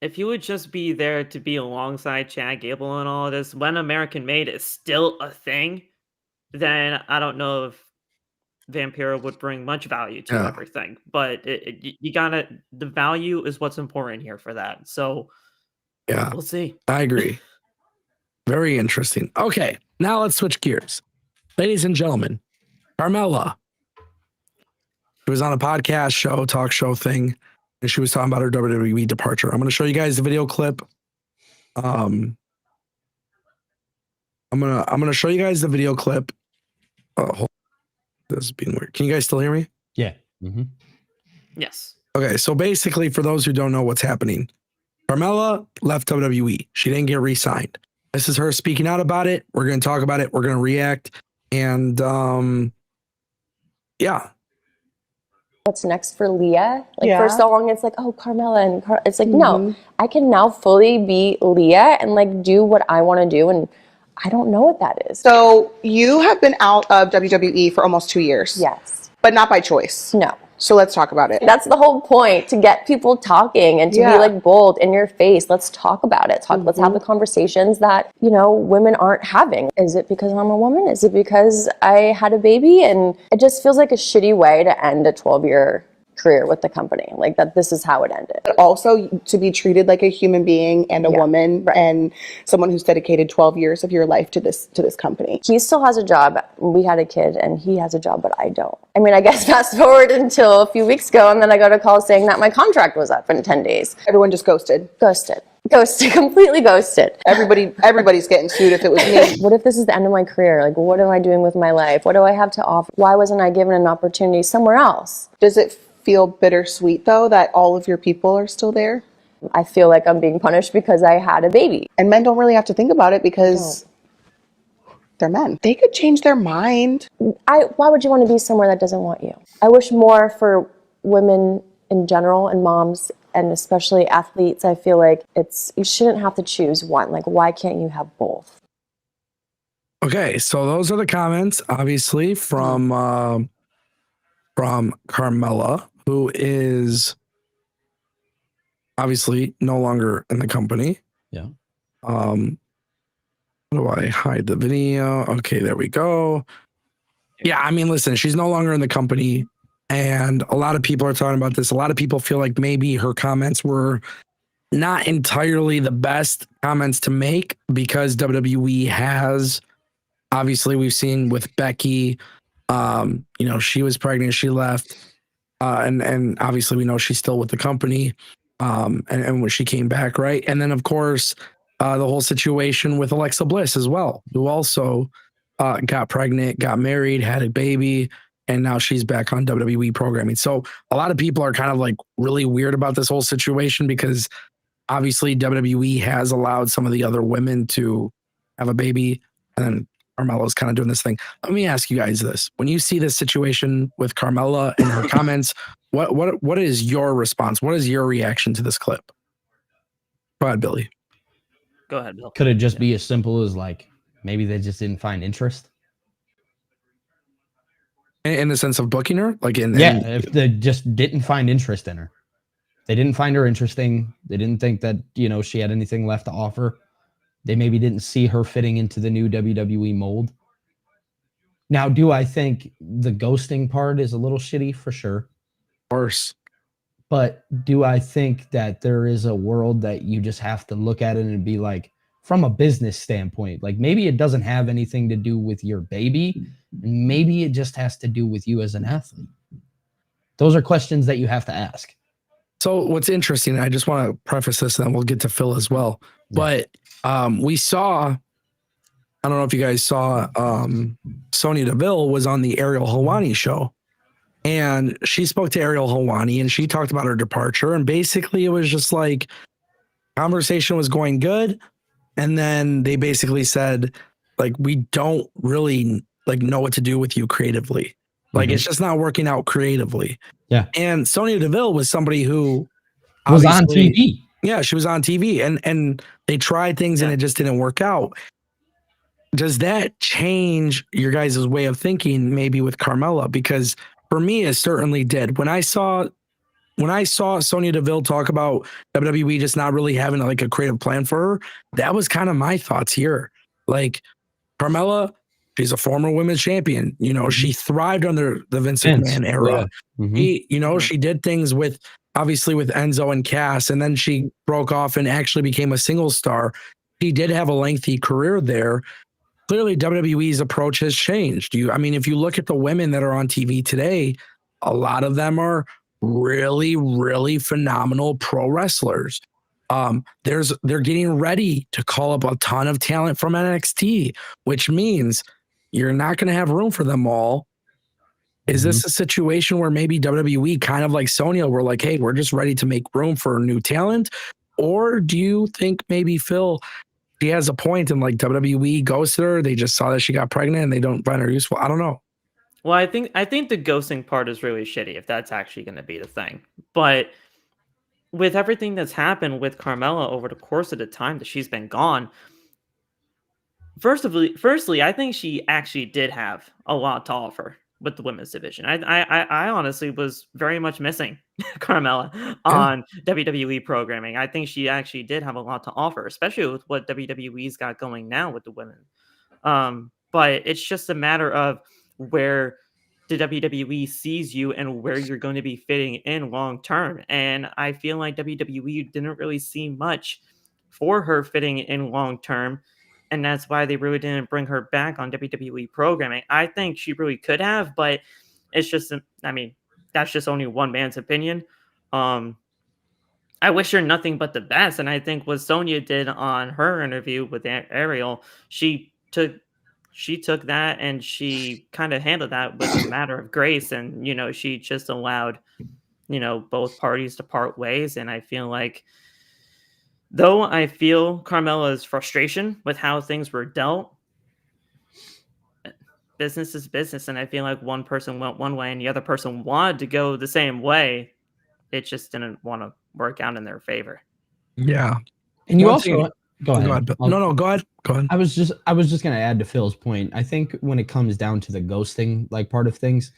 If you would just be there to be alongside Chad Gable and all of this, when American Made is still a thing, then I don't know if Vampiro would bring much value to Yeah. everything. But you gotta, the value is what's important here for that. So yeah, we'll see. I agree. Very interesting. Okay, now let's switch gears. Ladies and gentlemen, Carmela. She was on a podcast show, talk show thing, and she was talking about her WWE departure. I'm going to show you guys the video clip. I'm gonna show you guys the video clip. Hold on. This is being weird. Can you guys still hear me? Yeah. Mm-hmm. Yes. Okay, so basically, for those who don't know what's happening, Carmela left WWE. She didn't get re-signed. This is her speaking out about it. We're going to talk about it. We're going to react. And yeah. What's next for Leah? Like Yeah. for so long, it's like, oh, Carmela. And it's like, no, I can now fully be Leah and like do what I want to do. And I don't know what that is. So you have been out of WWE for almost 2 years. Yes. But not by choice. No. So let's talk about it. That's the whole point, to get people talking and to Yeah. be like bold in your face. Let's talk about it. Let's have the conversations that, women aren't having. Is it because I'm a woman? Is it because I had a baby? And it just feels like a shitty way to end a 12-year career with the company. Like that this is how it ended. But also to be treated like a human being and a Yeah, woman right. and someone who's dedicated 12 years of your life to this company. He still has a job. We had a kid and he has a job, but I don't. I mean, I guess fast forward until a few weeks ago and then I got a call saying that my contract was up in 10 days. Everyone just ghosted. Ghosted, completely ghosted. Everybody's getting sued if it was me. What if this is the end of my career? Like, what am I doing with my life? What do I have to offer? Why wasn't I given an opportunity somewhere else? Does it feel bittersweet though that all of your people are still there? I feel like I'm being punished because I had a baby. And men don't really have to think about it because they're men. They could change their mind. Why would you want to be somewhere that doesn't want you? I wish more for women in general and moms and especially athletes. I feel like you shouldn't have to choose one. Like, why can't you have both? Okay, so those are the comments, obviously, from Carmela, who is obviously no longer in the company. Yeah. How do I hide the video? Okay, there we go. Yeah, I mean, listen, she's no longer in the company, and a lot of people are talking about this. A lot of people feel like maybe her comments were not entirely the best comments to make because WWE has, obviously, we've seen with Becky, she was pregnant, she left. and obviously we know she's still with the company. And when she came back, right? And then of course, the whole situation with Alexa Bliss as well, who also got pregnant, got married, had a baby, and now she's back on WWE programming. So a lot of people are kind of like really weird about this whole situation because obviously WWE has allowed some of the other women to have a baby, and then Carmella's kind of doing this thing. Let me ask you guys this: when you see this situation with Carmella and her comments, what is your response? What is your reaction to this clip? Go ahead, Billy. Go ahead, Bill. Could it just be as simple as like maybe they just didn't find interest? In the sense of booking her, like if they just didn't find interest in her, they didn't find her interesting. They didn't think that she had anything left to offer. They maybe didn't see her fitting into the new WWE mold. Now, do I think the ghosting part is a little shitty? For sure. Of course. But do I think that there is a world that you just have to look at it and be like, from a business standpoint, like maybe it doesn't have anything to do with your baby, and maybe it just has to do with you as an athlete? Those are questions that you have to ask. So what's interesting, I just want to preface this and then we'll get to Phil as well. Yeah. But we saw, I don't know if you guys saw, Sonya Deville was on the Ariel Helwani show, and she spoke to Ariel Helwani and she talked about her departure. And basically it was just like conversation was going good. And then they basically said, like, we don't really like know what to do with you creatively. Like, it's just not working out creatively. Yeah. And Sonya Deville was somebody who was on TV. Yeah, she was on TV, and they tried things and it just didn't work out. Does that change your guys' way of thinking maybe with Carmella? Because for me, it certainly did. When I saw Sonya Deville talk about WWE just not really having like a creative plan for her, that was kind of my thoughts here. Like, Carmella, she's a former women's champion. She thrived under the Vince McMahon era. Yeah. She did things with Enzo and Cass, and then she broke off and actually became a single star. She did have a lengthy career there. Clearly, WWE's approach has changed. If you look at the women that are on TV today, a lot of them are really, really phenomenal pro wrestlers. They're getting ready to call up a ton of talent from NXT, which means you're not going to have room for them all. Is this a situation where maybe WWE, kind of like Sonya, were like, hey, we're just ready to make room for new talent? Or do you think maybe, Phil, she has a point and like WWE ghosted her, they just saw that she got pregnant and they don't find her useful? I don't know. Well, I think the ghosting part is really shitty if that's actually going to be the thing. But with everything that's happened with Carmella over the course of the time that she's been gone, firstly, I think she actually did have a lot to offer with the women's division. I honestly was very much missing Carmella on WWE programming. I think she actually did have a lot to offer, especially with what WWE's got going now with the women. But it's just a matter of where the WWE sees you and where you're going to be fitting in long term. And I feel like WWE didn't really see much for her fitting in long term. And that's why they really didn't bring her back on WWE programming. I think she really could have, but it's just, that's just only one man's opinion. I wish her nothing but the best. And I think what Sonya did on her interview with Ariel, she took that and she kind of handled that with a matter of grace. And, she just allowed, both parties to part ways. And I feel like, though I feel Carmella's frustration with how things were dealt, business is business. And I feel like one person went one way and the other person wanted to go the same way. It just didn't want to work out in their favor. Yeah. And you also... Go ahead. No, go ahead. Go ahead. I was just going to add to Phil's point. I think when it comes down to the ghosting like part of things,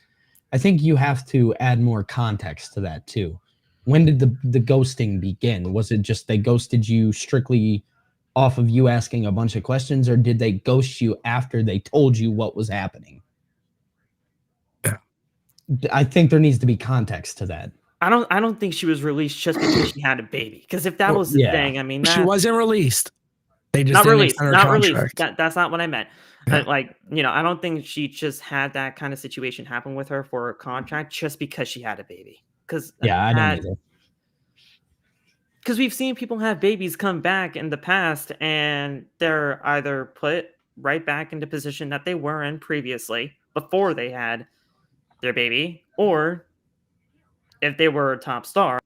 I think you have to add more context to that too. When did the ghosting begin? Was it just they ghosted you strictly off of you asking a bunch of questions, or did they ghost you after they told you what was happening? Yeah. I think there needs to be context to that. I don't think she was released just because she had a baby. Because if that was the thing, she wasn't released. They just Not didn't released, extend her not released. contract. That's not what I meant. Yeah. Like, I don't think she just had that kind of situation happen with her for a contract just because she had a baby. Because Yeah, I don't either. Because we've seen people have babies come back in the past and they're either put right back into position that they were in previously before they had their baby, or if they were a top star,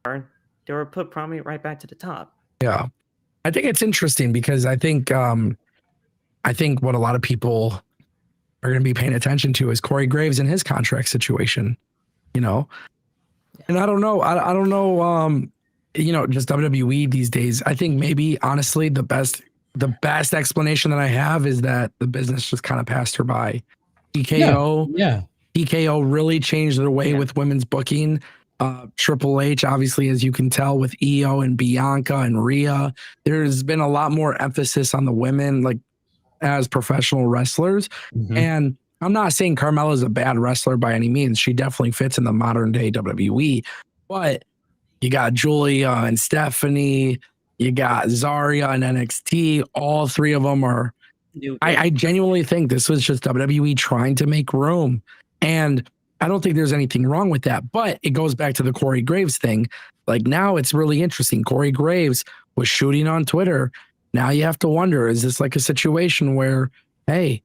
they were put probably right back to the top. Yeah. I think it's interesting because I think what a lot of people are going to be paying attention to is Corey Graves and his contract situation, and I don't know. I don't know. Just WWE these days. I think maybe honestly, the best explanation that I have is that the business just kind of passed her by. TKO, TKO really changed their way with women's booking. Triple H, obviously, as you can tell, with Io and Bianca and Rhea, there's been a lot more emphasis on the women, like as professional wrestlers. And I'm not saying Carmela is a bad wrestler by any means. She definitely fits in the modern day WWE. But you got Julia and Stephanie, you got Zarya and NXT. All three of them are. I genuinely think this was just WWE trying to make room. And I don't think there's anything wrong with that. But it goes back to the Corey Graves thing. Like now it's really interesting. Corey Graves was shooting on Twitter. Now you have to wonder, is this like a situation where, hey,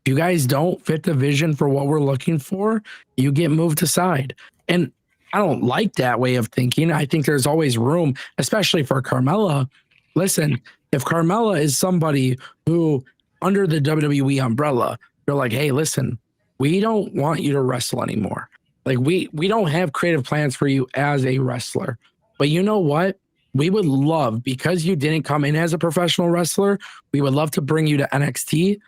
if you guys don't fit the vision for what we're looking for, you get moved aside? And I don't like that way of thinking. I think there's always room, especially for Carmela. Listen, if Carmela is somebody who, under the WWE umbrella, they're like, hey, listen, we don't want you to wrestle anymore. Like we don't have creative plans for you as a wrestler. But you know what? We would love, because you didn't come in as a professional wrestler, we would love to bring you to NXT.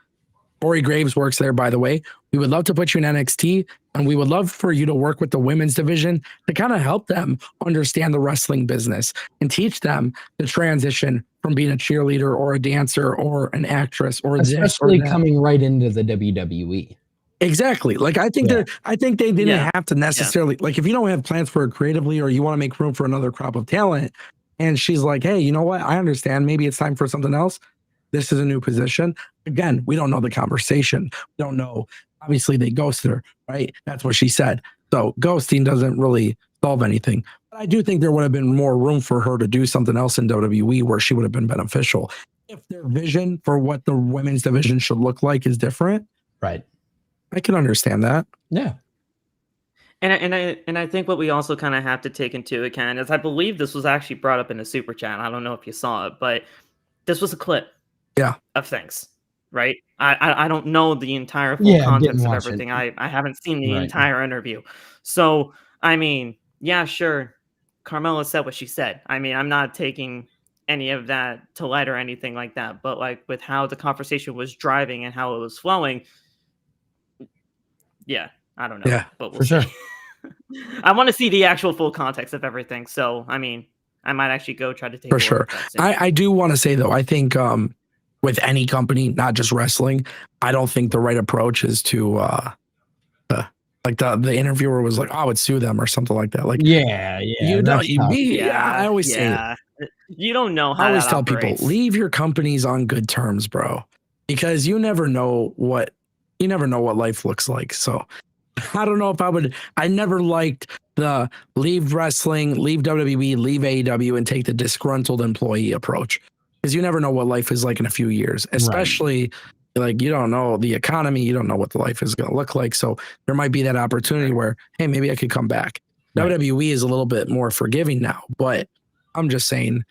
Corey Graves works there, by the way. We would love to put you in NXT, and we would love for you to work with the women's division to kind of help them understand the wrestling business and teach them the transition from being a cheerleader or a dancer or an actress or especially coming right into the WWE. Exactly. Like I think they didn't have to necessarily like, if you don't have plans for it creatively or you want to make room for another crop of talent, and she's like, hey, you know what? I understand. Maybe it's time for something else. This is a new position. Again, we don't know the conversation. We don't know. Obviously, they ghosted her, right? That's what she said. So ghosting doesn't really solve anything. But I do think there would have been more room for her to do something else in WWE where she would have been beneficial. If their vision for what the women's division should look like is different, right? I can understand that. Yeah. And I think what we also kind of have to take into account is, I believe this was actually brought up in a super chat. I don't know if you saw it, but this was a clip of things, right? I don't know the entire full context of everything. I haven't seen the entire interview. So, I mean, yeah, sure. Carmela said what she said. I mean, I'm not taking any of that to light or anything like that, but like with how the conversation was driving and how it was flowing, I don't know. Yeah, but we'll for see. sure. I want to see the actual full context of everything. So, I mean, I might actually go try to take for sure. I do want to say though, I think with any company, not just wrestling, I don't think the right approach is to like the interviewer was like, I would sue them or something like that. Like, I always say, you don't know how I always that tell operates. people, leave your companies on good terms, bro, because you never know what life looks like. So I don't know if I never liked the leave wrestling, leave WWE, leave AEW and take the disgruntled employee approach, because you never know what life is like in a few years, especially like you don't know the economy, you don't know what the life is going to look like. So there might be that opportunity where, hey, maybe I could come back. WWE is a little bit more forgiving now, but I'm just saying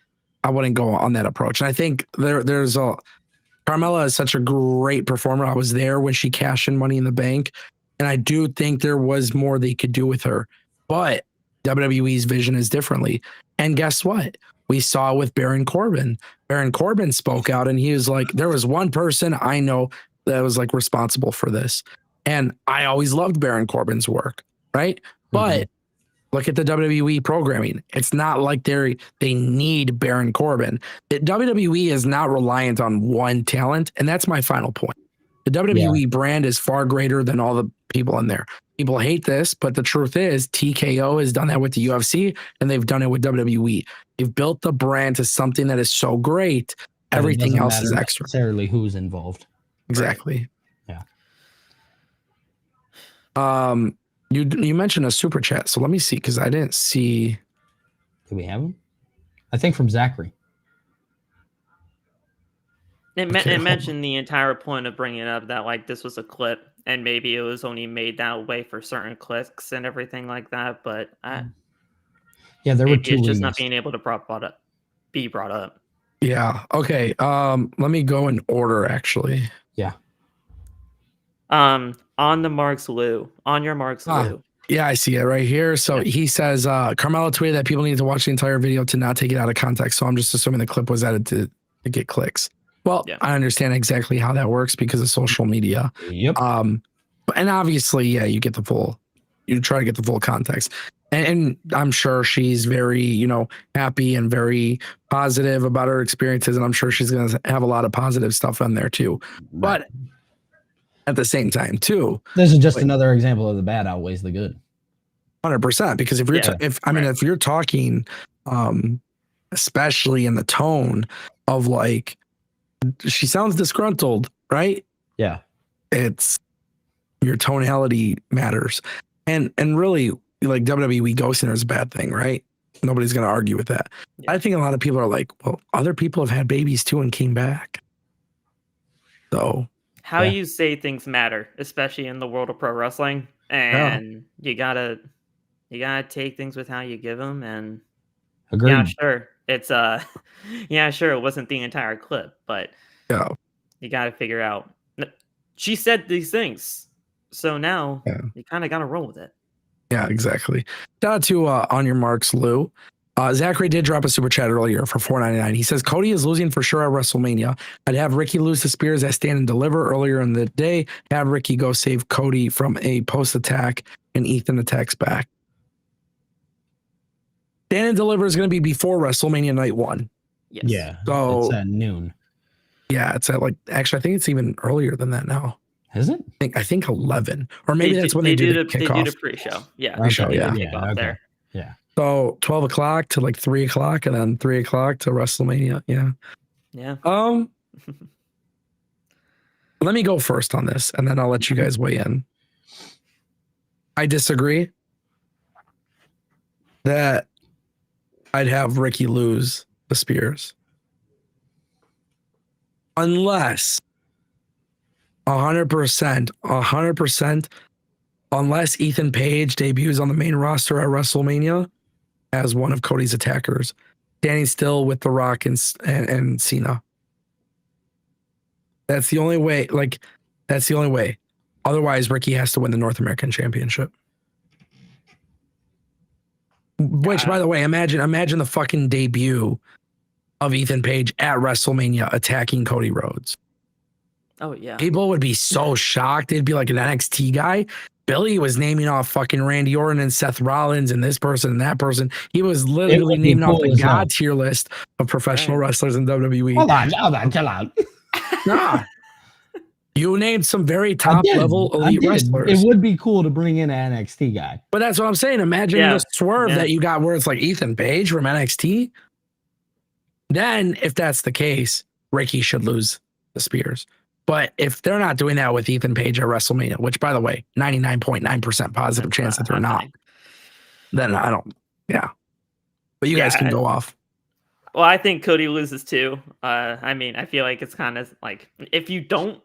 I wouldn't go on that approach. And I think Carmela is such a great performer. I was there when she cashed in Money in the Bank. And I do think there was more they could do with her. But WWE's vision is differently. And guess what? We saw with Baron Corbin. Baron Corbin spoke out and he was like, there was one person I know that was like responsible for this. And I always loved Baron Corbin's work, right? But look at the WWE programming. It's not like they need Baron Corbin. The WWE is not reliant on one talent. And that's my final point. The WWE brand is far greater than all the people in there. People hate this, but the truth is TKO has done that with the UFC and they've done it with WWE. They've built the brand to something that is so great. But Everything else is extra. Necessarily who's involved. Exactly. Yeah. You mentioned a super chat, so let me see because I didn't see. Do we have them? I think from Zachary. It Okay, hold mentioned the entire point of bringing up that like this was a clip and maybe it was only made that way for certain clicks and everything like that. But Yeah, there were maybe two. it's just not reasons. being able to be brought up. Yeah. Okay. Let me go in order actually. Yeah. On your marks, Lou. Yeah, I see it right here. So he says, Carmela tweeted that people need to watch the entire video to not take it out of context. So I'm just assuming the clip was added to get clicks. Well, I understand exactly how that works because of social media. Yep. And obviously, yeah, you try to get the full context. And I'm sure she's very, happy and very positive about her experiences. And I'm sure she's going to have a lot of positive stuff on there too. Right. But at the same time too, this is just another example of the bad outweighs the good. 100%. Because if you're, if you're talking, especially in the tone of like, she sounds disgruntled, right? Yeah. It's your tonality matters. And really, like WWE ghosting her is a bad thing, right? Nobody's going to argue with that. Yeah. I think a lot of people are like, well, other people have had babies too and came back. So how you say things matter, especially in the world of pro wrestling. And you gotta take things with how you give them. And agreed. Yeah, sure. It's sure. It wasn't the entire clip, but you got to figure out. She said these things, so now you kind of got to roll with it. Yeah, exactly. Shout out to On Your Marks, Lou. Zachary did drop a super chat earlier for $4.99. He says Cody is losing for sure at WrestleMania. I'd have Ricky lose to Spears at Stand and Deliver earlier in the day. Have Ricky go save Cody from a post attack, and Ethan attacks back. Stand and Deliver is going to be before WrestleMania Night 1. Yes. Yeah. So it's at noon. Yeah, it's at actually, I think it's even earlier than that now. Is it? I think 11, or maybe that's when they do the kickoff. They do the pre-show. Yeah. Pre-show, Okay. There. Yeah. So 12 o'clock to 3 o'clock, and then 3 o'clock to WrestleMania. Yeah. Yeah. Let me go first on this, and then I'll let you guys weigh in. I disagree that I'd have Ricky lose the Spears. Unless 100%, unless Ethan Page debuts on the main roster at WrestleMania as one of Cody's attackers, standing still with The Rock and Cena. That's the only way. That's the only way. Otherwise, Ricky has to win the North American Championship. Which, by the way, imagine the fucking debut of Ethan Page at WrestleMania attacking Cody Rhodes. Oh, yeah. People would be so shocked. They'd be like an NXT guy. Billy was naming off fucking Randy Orton and Seth Rollins and this person and that person. He was literally naming off the God tier list of professional wrestlers in WWE. Hold on, chill out. Nah. You named some very top level elite wrestlers. It would be cool to bring in an NXT guy. But that's what I'm saying. Imagine the swerve that you got where it's like Ethan Page from NXT. Then, if that's the case, Ricky should lose the Spears. But if they're not doing that with Ethan Page at WrestleMania, which, by the way, 99.9% positive chance that they're not, then I don't, But you guys can go off. Well, I think Cody loses too. I mean, I feel like it's kind of like if you don't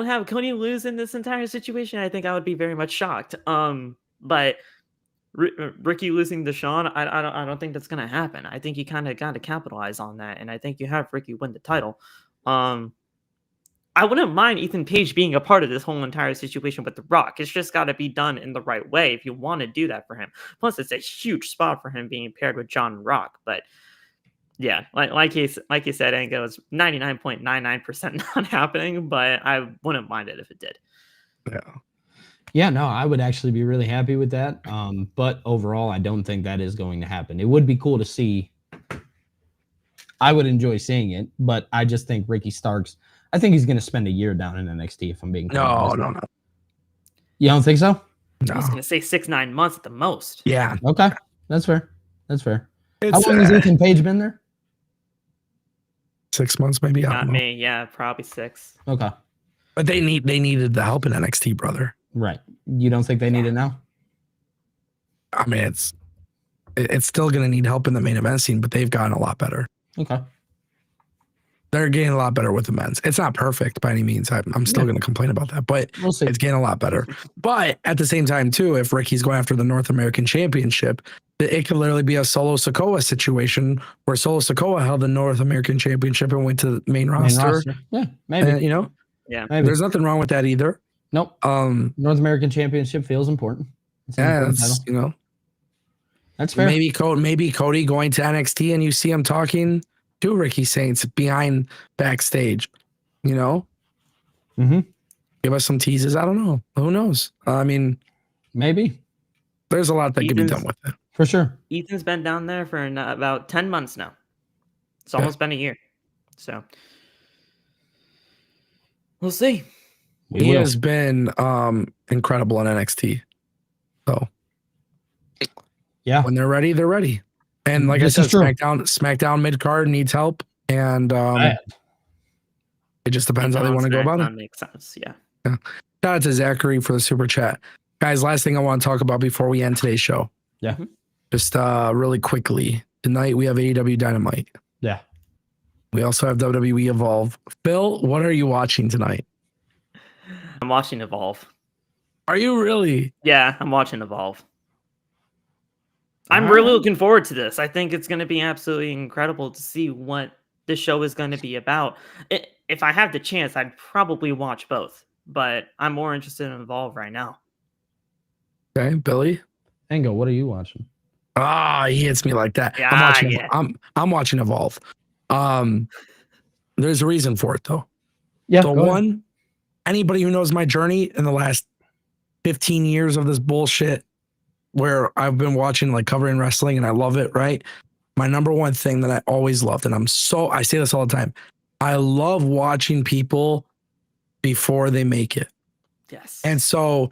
have Cody lose in this entire situation, I think I would be very much shocked. But Ricky losing to Shawn, I don't think that's gonna happen. I think you kind of got to capitalize on that, and I think you have Ricky win the title. I wouldn't mind Ethan Page being a part of this whole entire situation with The Rock. It's just got to be done in the right way if you want to do that for him. Plus, it's a huge spot for him being paired with John Rock. But yeah, like you said, Ango, it's 99.99% not happening, but I wouldn't mind it if it did. Yeah, no, I would actually be really happy with that. But overall, I don't think that is going to happen. It would be cool to see. I would enjoy seeing it, but I just think Ricky Starks, I think he's going to spend a year down in NXT if I'm being No. You don't think so? I was No. gonna say 6-9 months at the most. Yeah. Okay, that's fair. That's fair. How It's long has Ethan Page been there? 6 months, maybe. I Not don't know. me. Yeah, probably 6. Okay, But they needed the help in NXT, brother. right. You don't think they need it now? I mean, it's still going to need help in the main event scene, but they've gotten a lot better. Okay. They're getting a lot better with the men's. It's not perfect by any means. I'm still going to complain about that, but We'll see. it's getting a lot better. But at the same time, too, if Ricky's going after the North American Championship, it could literally be a Solo Sikoa situation where Solo Sikoa held the North American Championship and went to the main roster. Yeah, maybe. And, you know, Yeah. Maybe. there's nothing wrong with that either. Nope. North American Championship feels important. It's an Yeah, important that's, title. you know, That's fair. maybe Cody going to NXT and you see him talking to Ricky Saints behind backstage, you know, Mm-hmm. give us some teases. I don't know. Who knows? I mean, Maybe. there's a lot that can be Ethan's- done with it. For sure. Ethan's been down there for about 10 months now. It's almost been a year. So we'll see. We He will. has been incredible in NXT. So Yeah. when they're ready, they're ready. And like This I is said, true. SmackDown mid card needs help, and Bad. it just depends how they want to go about it. That makes sense. Yeah. Shout out to Zachary for the super chat, guys. Last thing I want to talk about before we end today's show. Yeah. Just really quickly, tonight we have AEW Dynamite. Yeah. We also have WWE Evolve. Phil, what are you watching tonight? I'm watching Evolve. Are you really? Yeah, I'm watching Evolve. I'm All really right. looking forward to this. I think it's going to be absolutely incredible to see what this show is going to be about. If I have the chance, I'd probably watch both, but I'm more interested in Evolve right now. Okay, Billy. Ango, what are you watching? Ah, he hits me like that. Yeah, I'm watching. yeah. I'm watching Evolve. There's a reason for it though. Yeah. So go ahead. one, anybody who knows my journey in the last 15 years of this bullshit, where I've been watching, like, covering wrestling, and I love it. Right. My number one thing that I always loved, and I say this all the time. I love watching people before they make it. Yes. And so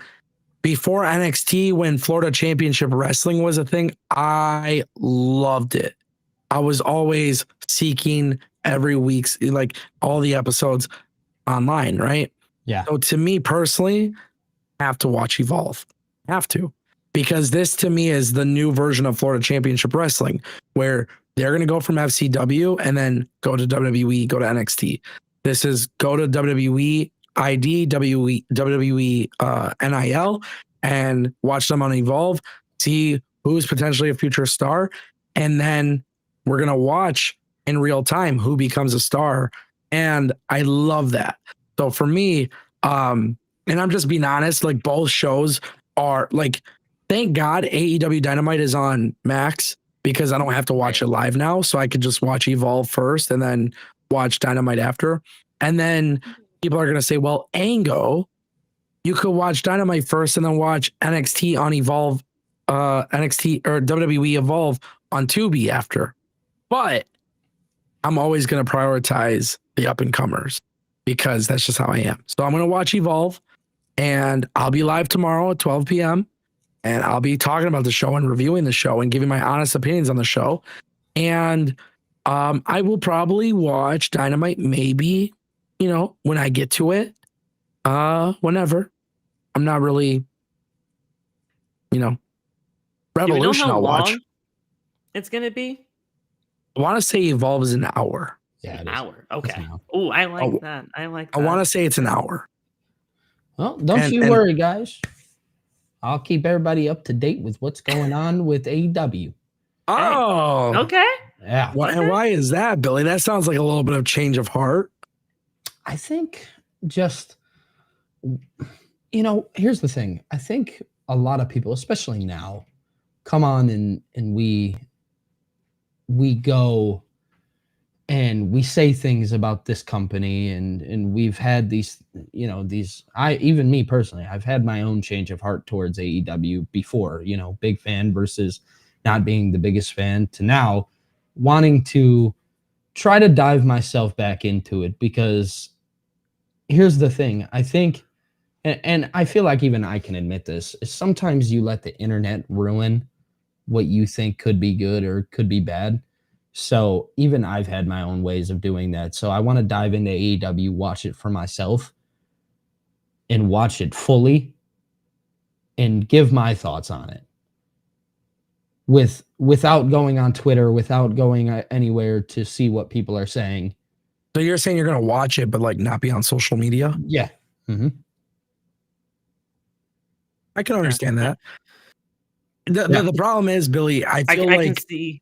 before NXT, when Florida Championship Wrestling was a thing, I loved it. I was always seeking every week's, like, all the episodes online, right? Yeah. So to me personally, I have to watch Evolve. Have to. Because this to me is the new version of Florida Championship Wrestling, where they're going to go from FCW and then go to WWE, go to NXT. This is go to WWE ID, WWE NIL, and watch them on Evolve, see who's potentially a future star, and then we're going to watch in real time who becomes a star. And I love that. So for me, and I'm just being honest, like, both shows are like, thank God AEW Dynamite is on Max, because I don't have to watch it live now. So I could just watch Evolve first and then watch Dynamite after. And then people are going to say, well, Ango, you could watch Dynamite first and then watch NXT on Evolve, NXT or WWE Evolve on Tubi after. But I'm always going to prioritize the up and comers, because that's just how I am. So I'm going to watch Evolve, and I'll be live tomorrow at 12 p.m. and I'll be talking about the show and reviewing the show and giving my honest opinions on the show. And I will probably watch Dynamite maybe, when I get to it, whenever. I'm not really, Do we know Revolution how I'll watch. long it's going to be? I want to say Evolve is an hour. Yeah. An it is. hour. Okay. an hour. Oh, I like Oh, that. I like I that. want to say it's an hour. Well, don't And- you and- worry, guys. I'll keep everybody up to date with what's going on with AEW. Oh, Okay. Yeah. And why is that, Billy? That sounds like a little bit of change of heart. I think just, here's the thing. I think a lot of people, especially now, come on and we go and we say things about this company, and we've had these, even me personally, I've had my own change of heart towards AEW before, big fan versus not being the biggest fan, to now wanting to try to dive myself back into it, because here's the thing. I think and I feel like even I can admit this, is sometimes you let the internet ruin what you think could be good or could be bad. So even I've had my own ways of doing that. So I want to dive into AEW, watch it for myself, and watch it fully and give my thoughts on it. Without going on Twitter, without going anywhere to see what people are saying. So you're saying you're going to watch it, but like not be on social media? Yeah. Mm-hmm. I can understand that. The problem is, Billy, I feel I like... can see.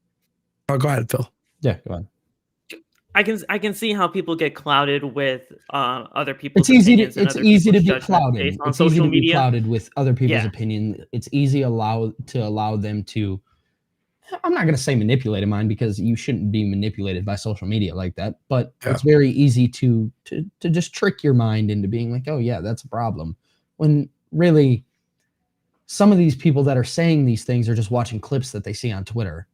Oh, go ahead, Phil. Yeah, go ahead. I can see how people get clouded with other people's It's opinions. It's easy to be judgments clouded. based on It's easy social to be media. clouded with other people's Yeah. opinion. It's easy to allow them to. I'm not going to say manipulate a mind, because you shouldn't be manipulated by social media like that. But it's very easy to just trick your mind into being like, oh yeah, that's a problem. When really, some of these people that are saying these things are just watching clips that they see on Twitter.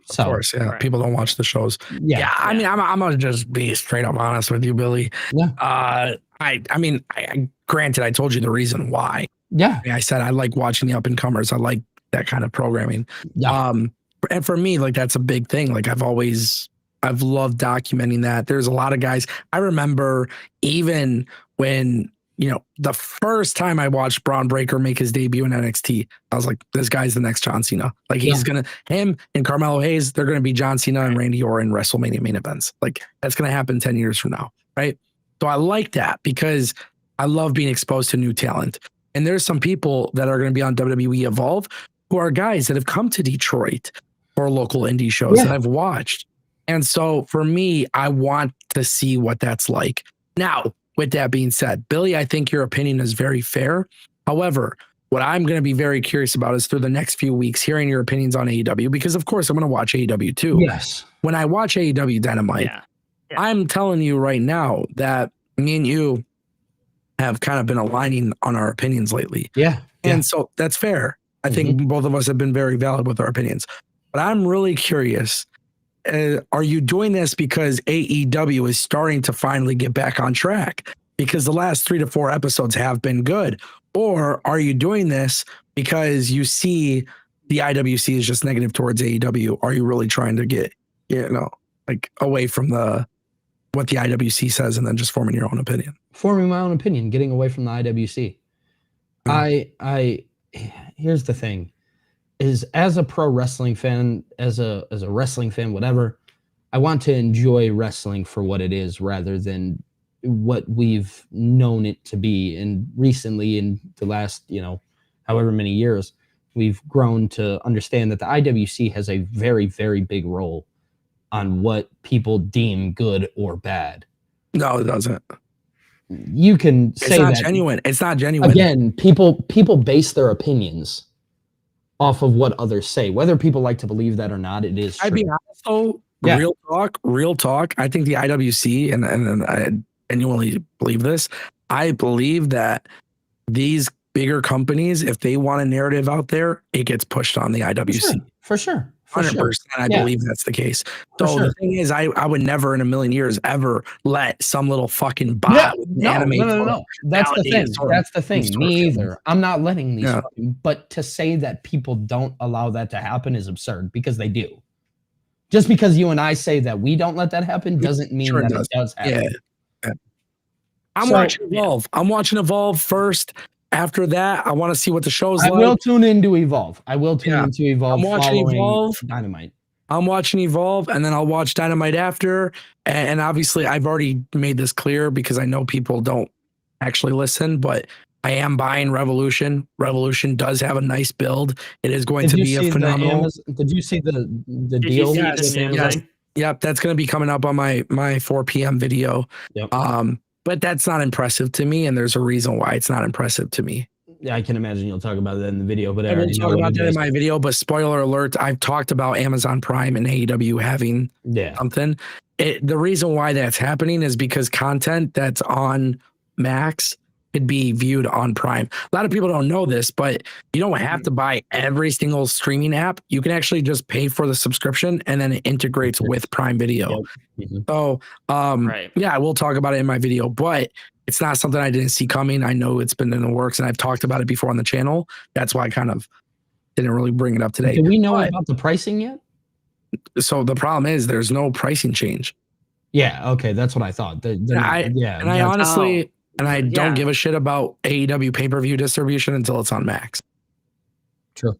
Of course, yeah. Right. People don't watch the shows. Yeah, I mean, I'm gonna just be straight up honest with you, Billy. Yeah. I mean, granted, I told you the reason why. Yeah. I said I like watching the up and comers. I like that kind of programming. Yeah. And for me, like that's a big thing. Like I've loved documenting that. There's a lot of guys. I remember even when, the first time I watched Braun Breaker make his debut in NXT, I was like, this guy's the next John Cena. Like him and Carmelo Hayes, they're going to be John Cena and Randy Orton in WrestleMania main events. Like that's going to happen 10 years from now. Right. So I like that because I love being exposed to new talent. And there's some people that are going to be on WWE Evolve who are guys that have come to Detroit for local indie shows that I've watched. And so for me, I want to see what that's like. Now, with that being said, Billy, I think your opinion is very fair. However, what I'm going to be very curious about is through the next few weeks, hearing your opinions on AEW, because of course I'm going to watch AEW too. Yes. When I watch AEW Dynamite, I'm telling you right now that me and you have kind of been aligning on our opinions lately. Yeah. And so that's fair. I think both of us have been very valid with our opinions. But I'm really curious. Are you doing this because AEW is starting to finally get back on track? Because the last 3 to 4 episodes have been good. Or are you doing this because you see the IWC is just negative towards AEW? Are you really trying to get, away from what the IWC says and then just forming your own opinion? Forming my own opinion, getting away from the IWC. Here's the thing. Is as a pro wrestling fan, as a wrestling fan, whatever, I want to enjoy wrestling for what it is rather than what we've known it to be. And recently, in the last, however many years, we've grown to understand that the IWC has a very, very big role on what people deem good or bad. No, it doesn't. You can say it's not that genuine. It's not genuine. Again, people base their opinions off of what others say. Whether people like to believe that or not, it is true. I'd be honest though, real talk. I think the IWC, and I genuinely believe this, I believe that these bigger companies, if they want a narrative out there, it gets pushed on the IWC. For sure. 100%. I believe that's the case. So the thing is, I would never in a million years ever let some little fucking bot animate. No. That's the thing. That's the thing. Me either. I'm not letting these. But to say that people don't allow that to happen is absurd, because they do. Just because you and I say that we don't let that happen doesn't mean that it does happen. Yeah. I'm watching Evolve. I'm watching Evolve first. After that, I want to see what the show's like. I will tune into Evolve. I'm watching Evolve. Dynamite. I'm watching Evolve, and then I'll watch Dynamite after. And obviously, I've already made this clear because I know people don't actually listen, but I am buying Revolution. Revolution does have a nice build. It is going to be a phenomenal. Did you see the deal? Yes. Yep, that's going to be coming up on my 4 p.m. video. Yep. But that's not impressive to me, and there's a reason why it's not impressive to me. Yeah, I can imagine you'll talk about that in the video, but I will talk about that in my video. But spoiler alert, I've talked about Amazon Prime and AEW having something. The reason why that's happening is because content that's on Max could be viewed on Prime. A lot of people don't know this, but you don't have to buy every single streaming app. You can actually just pay for the subscription, and then it integrates with Prime Video. So, yeah, we'll talk about it in my video. But It's not something I didn't see coming. I know it's been in the works, and I've talked about it before on the channel. That's why I kind of didn't really bring it up today. Do we know about the pricing yet? So the problem is there's no pricing change. Yeah, okay, that's what I thought. I honestly, I don't give a shit about AEW pay-per-view distribution until it's on Max. True.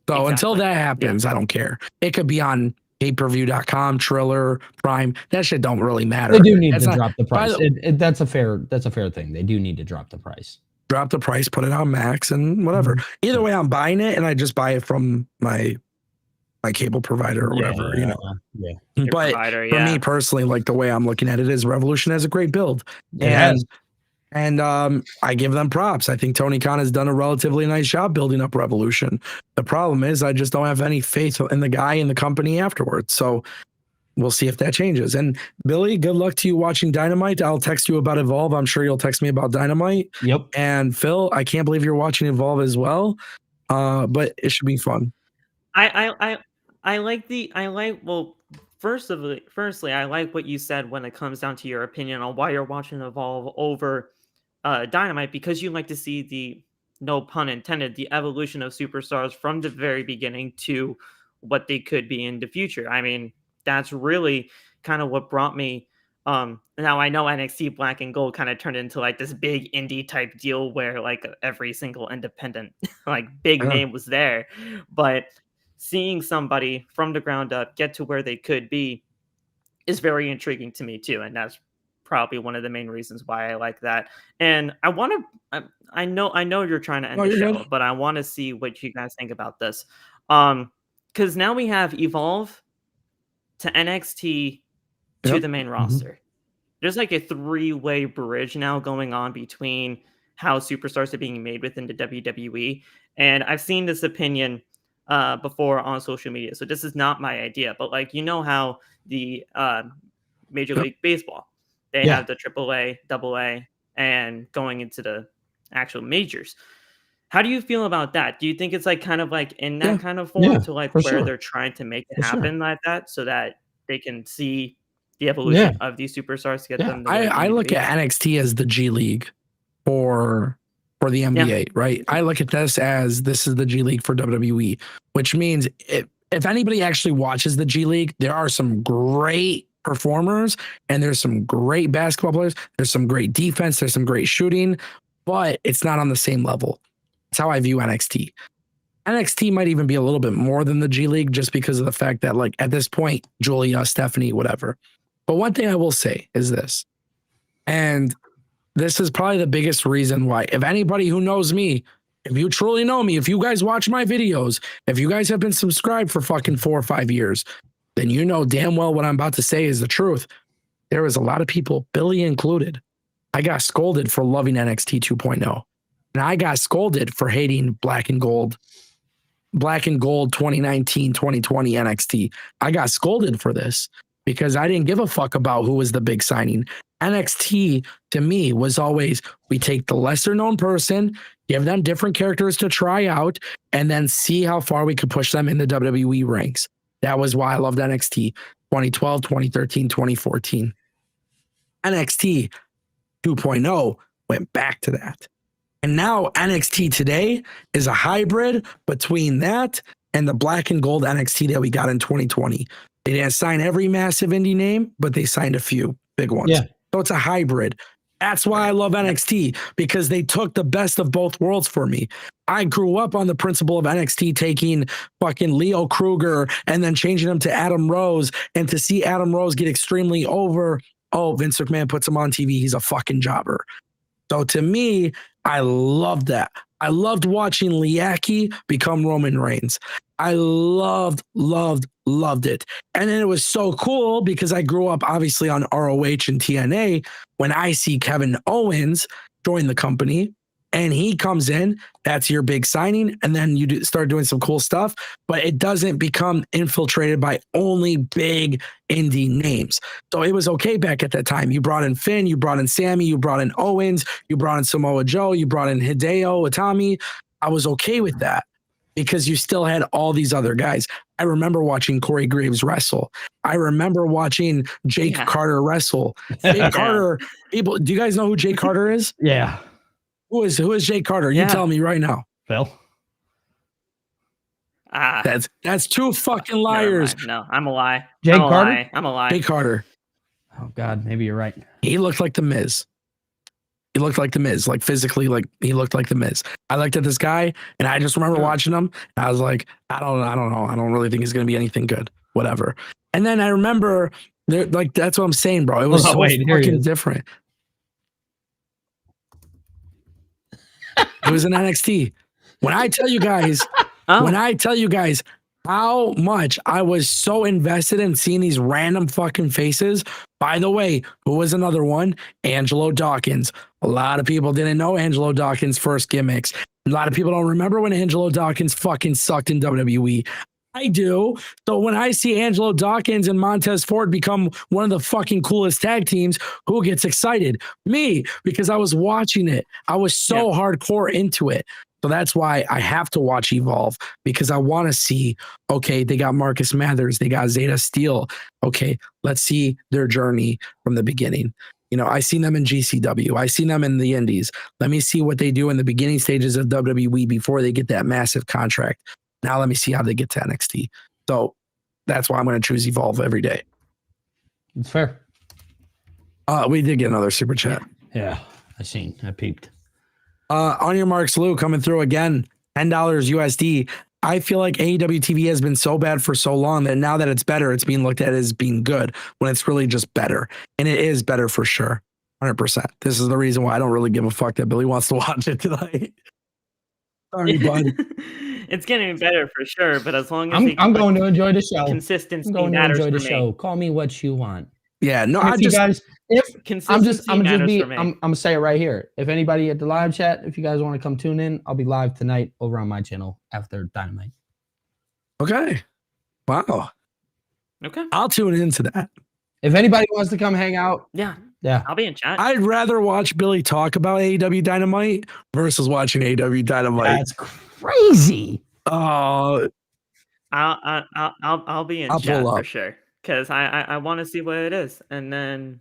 So until that happens, I don't care. It could be on pay-per-view.com, Triller, Prime. That shit don't really matter. They do need to drop the price. That's a fair thing. They do need to drop the price. Drop the price, put it on Max, and whatever. Either way, I'm buying it, and I just buy it from my cable provider or whatever, you know. Yeah. But for me personally, like the way I'm looking at it is Revolution has a great build. And I give them props. I think Tony Khan has done a relatively nice job building up Revolution. The problem is I just don't have any faith in the guy and the company afterwards. So we'll see if that changes. And Billy, good luck to you watching Dynamite. I'll text you about Evolve. I'm sure you'll text me about Dynamite. Yep. And Phil, I can't believe you're watching Evolve as well. But it should be fun. Firstly, I like what you said when it comes down to your opinion on why you're watching Evolve over Dynamite, because you like to see the, no pun intended, the evolution of superstars from the very beginning to what they could be in the future. I mean, that's really kind of what brought me. Now I know NXT Black and Gold kind of turned into like this big indie type deal where like every single independent like big name was there, but seeing somebody from the ground up get to where they could be is very intriguing to me too, and that's probably one of the main reasons why I like that. And I want to, I know you're trying to end the show, but I want to see what you guys think about this, because now we have Evolve to NXT to the main roster. There's like a 3-way bridge now going on between how superstars are being made within the WWE, and I've seen this opinion before on social media, so this is not my idea, but like, you know how the Major League Baseball, they have the AAA, AA, and going into the actual majors. How do you feel about that? Do you think it's like kind of like in that kind of form to like where they're trying to make it happen like that so that they can see the evolution of these superstars to get them the way I look at NXT as the G League for the NBA, right? I look at this as this is the G League for WWE, which means if anybody actually watches the G League, there are some great performers and there's some great basketball players. There's some great defense. There's some great shooting, but it's not on the same level. That's how I view NXT. NXT might even be a little bit more than the G League just because of the fact that like at this point, Julia, Stephanie, whatever. But one thing I will say is this, and this is probably the biggest reason why, if anybody who knows me, if you truly know me, if you guys watch my videos, if you guys have been subscribed for fucking 4 or 5 years, then you know damn well what I'm about to say is the truth. There was a lot of people, Billy included. I got scolded for loving NXT 2.0. And I got scolded for hating Black and Gold 2019, 2020 NXT. I got scolded for this because I didn't give a fuck about who was the big signing. NXT to me was always, we take the lesser known person, give them different characters to try out, and then see how far we could push them in the WWE ranks. That was why I loved NXT 2012, 2013, 2014. NXT 2.0 went back to that. And now NXT today is a hybrid between that and the Black and Gold NXT that we got in 2020. They didn't sign every massive indie name, but they signed a few big ones. Yeah. So it's a hybrid. That's why I love NXT, because they took the best of both worlds for me. I grew up on the principle of NXT taking fucking Leo Kruger and then changing him to Adam Rose, and to see Adam Rose get extremely over. Oh, Vince McMahon puts him on TV. He's a fucking jobber. So to me, I loved that. I loved watching Liaki become Roman Reigns. I loved it. And then it was so cool because I grew up obviously on ROH and TNA when I see Kevin Owens join the company and he comes in, that's your big signing. And then you start doing some cool stuff, but it doesn't become infiltrated by only big indie names. So it was okay back at that time. You brought in Finn, you brought in Sammy, you brought in Owens, you brought in Samoa Joe, you brought in Hideo Itami. I was okay with that. because you still had all these other guys. I remember watching Corey Graves wrestle. I remember watching Jake Carter wrestle. Jake Carter, people, do you guys know who Jake Carter is? Yeah. Who is Jake Carter? You tell me right now. Phil. That's two fucking liars. No, I'm a lie. Jake Carter? I'm a lie. Jake Carter. Oh God, maybe you're right. He looked like the Miz. He looked like the Miz, like physically, like he looked like the Miz. I looked at this guy, and I just remember watching him. And I was like, I don't know. I don't really think he's gonna be anything good. Whatever. And then I remember, like that's what I'm saying, bro. It was fucking different. It was in NXT. When I tell you guys, how much I was so invested in seeing these random fucking faces. By the way, who was another one? Angelo Dawkins. A lot of people didn't know Angelo Dawkins' first gimmicks. A lot of people don't remember when Angelo Dawkins fucking sucked in WWE. I do. So when I see Angelo Dawkins and Montez Ford become one of the fucking coolest tag teams, who gets excited? Me, because I was watching it. I was so hardcore into it. So that's why I have to watch Evolve, because I want to see, okay, they got Marcus Mathers, they got Zeta Steel. Okay, let's see their journey from the beginning. You know, I seen them in GCW. I seen them in the Indies. Let me see what they do in the beginning stages of WWE before they get that massive contract. Now let me see how they get to NXT. So that's why I'm going to choose Evolve every day. It's fair. We did get another super chat. Yeah, I peeped. On your marks, Lou, coming through again, $10 USD. I feel like AEW TV has been so bad for so long that now that it's better, it's being looked at as being good when it's really just better. And it is better for sure. 100%. This is the reason why I don't really give a fuck that Billy wants to watch it tonight. Sorry, bud. It's getting better for sure, but as long as I'm going to enjoy the show. Consistency I'm going to matters enjoy the for show. me. Call me what you want. Yeah, no, If you guys, I'm me. gonna say it right here. If anybody at the live chat, if you guys want to come tune in, I'll be live tonight over on my channel after Dynamite. Okay. Wow. Okay. I'll tune into that. If anybody wants to come hang out, yeah, yeah, I'll be in chat. I'd rather watch Billy talk about AEW Dynamite versus watching AEW Dynamite. That's crazy. Oh, I'll be in chat for sure, because I want to see what it is, and then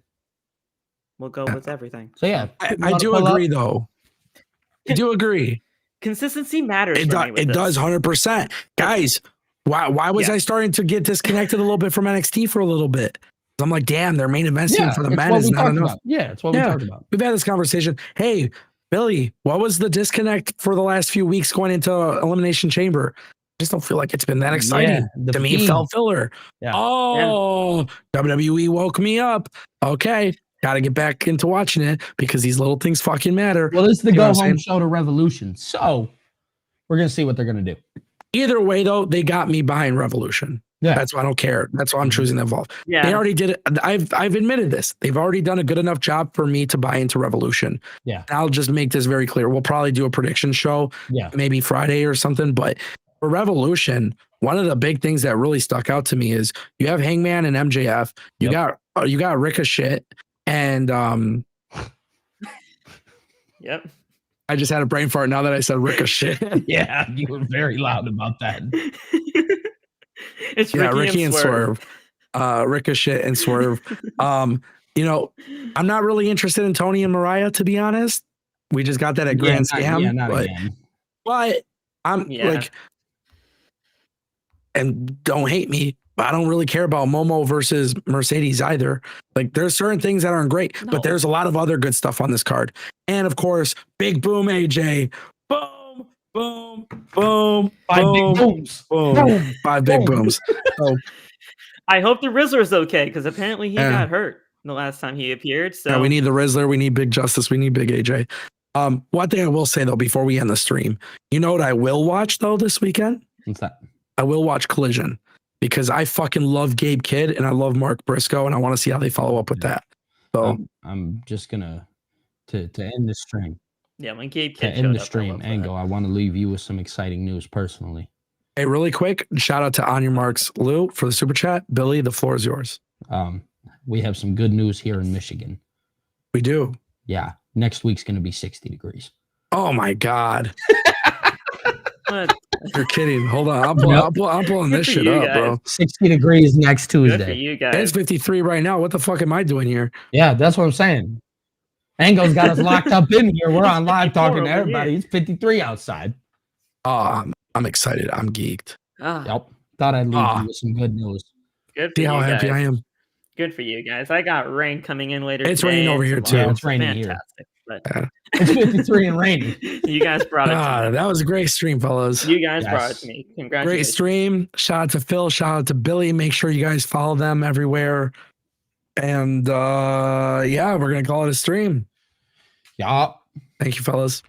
we'll go with everything. So yeah, I do agree though. I do agree. Consistency matters. It does 100%. Guys, why was I starting to get disconnected a little bit from NXT for a little bit? I'm like, damn, their main event scene for the men is not enough. Yeah, it's what we talked about. We've had this conversation. Hey, Billy, what was the disconnect for the last few weeks going into Elimination Chamber? I just don't feel like it's been that exciting. To me, it felt filler. Yeah. Oh, WWE woke me up. Okay, got to get back into watching it because these little things fucking matter. Well, this is the go-home show to Revolution, so we're going to see what they're going to do. Either way, though, they got me behind Revolution. Yeah, that's why I don't care. That's why I'm choosing to Evolve. Yeah, they already did it. I've admitted this. They've already done a good enough job for me to buy into Revolution. Yeah, I'll just make this very clear. We'll probably do a prediction show. Yeah, maybe Friday or something. But for Revolution, one of the big things that really stuck out to me is you have Hangman and MJF. You got Ricochet and Yep. I just had a brain fart now that I said Ricochet. Yeah, you were very loud about that. It's Ricky and Swerve. Ricochet and Swerve. You know, I'm not really interested in Tony and Mariah, to be honest. We just got that at Grand Slam. But I'm like, and don't hate me, but I don't really care about Momo versus Mercedes either. Like, there's certain things that aren't great, but there's a lot of other good stuff on this card. And of course, Big Boom AJ. Boom, boom, boom, Five big booms. Boom. 5 big booms. So, I hope the Rizzler's okay, because apparently he got hurt the last time he appeared. So we need the Rizzler, we need Big Justice, we need Big AJ. One thing I will say though, before we end the stream, you know what I will watch though this weekend? What's that? I will watch Collision because I fucking love Gabe Kidd and I love Mark Briscoe and I want to see how they follow up with that. So I'm just gonna to end the stream. Yeah, when Gabe Kidd to end the stream, Ango, I want to leave you with some exciting news personally. Hey, really quick, shout out to On Your Marks, Lou, for the super chat. Billy, the floor is yours. We have some good news here in Michigan. We do. Yeah, next week's gonna be 60 degrees. Oh my God. You're kidding. Hold on. I'm pulling Good this for shit you up, bro. 60 degrees next Good for Tuesday. you It's guys. 53 right now. What the fuck am I doing here? Yeah, that's what I'm saying. Ango's got us locked up in here. We're on live talking to over here. everybody. It's 53 outside. Oh, I'm excited. I'm geeked. Ah, Yep. Thought I'd leave Ah. you with some good news. good for See how you happy guys. I am. Good for you guys. I got rain coming in later. It's today raining over and here, tomorrow, too. Yeah, it's so raining here. fantastic. But Yeah. It's 53 and rainy. you guys brought it to me. That was a great stream, fellas. You guys brought it Yes. to me. Great Congratulations. stream. Shout out to Phil. Shout out to Billy. Make sure you guys follow them everywhere. And yeah, we're gonna call it a stream. Yup. Thank you, fellas.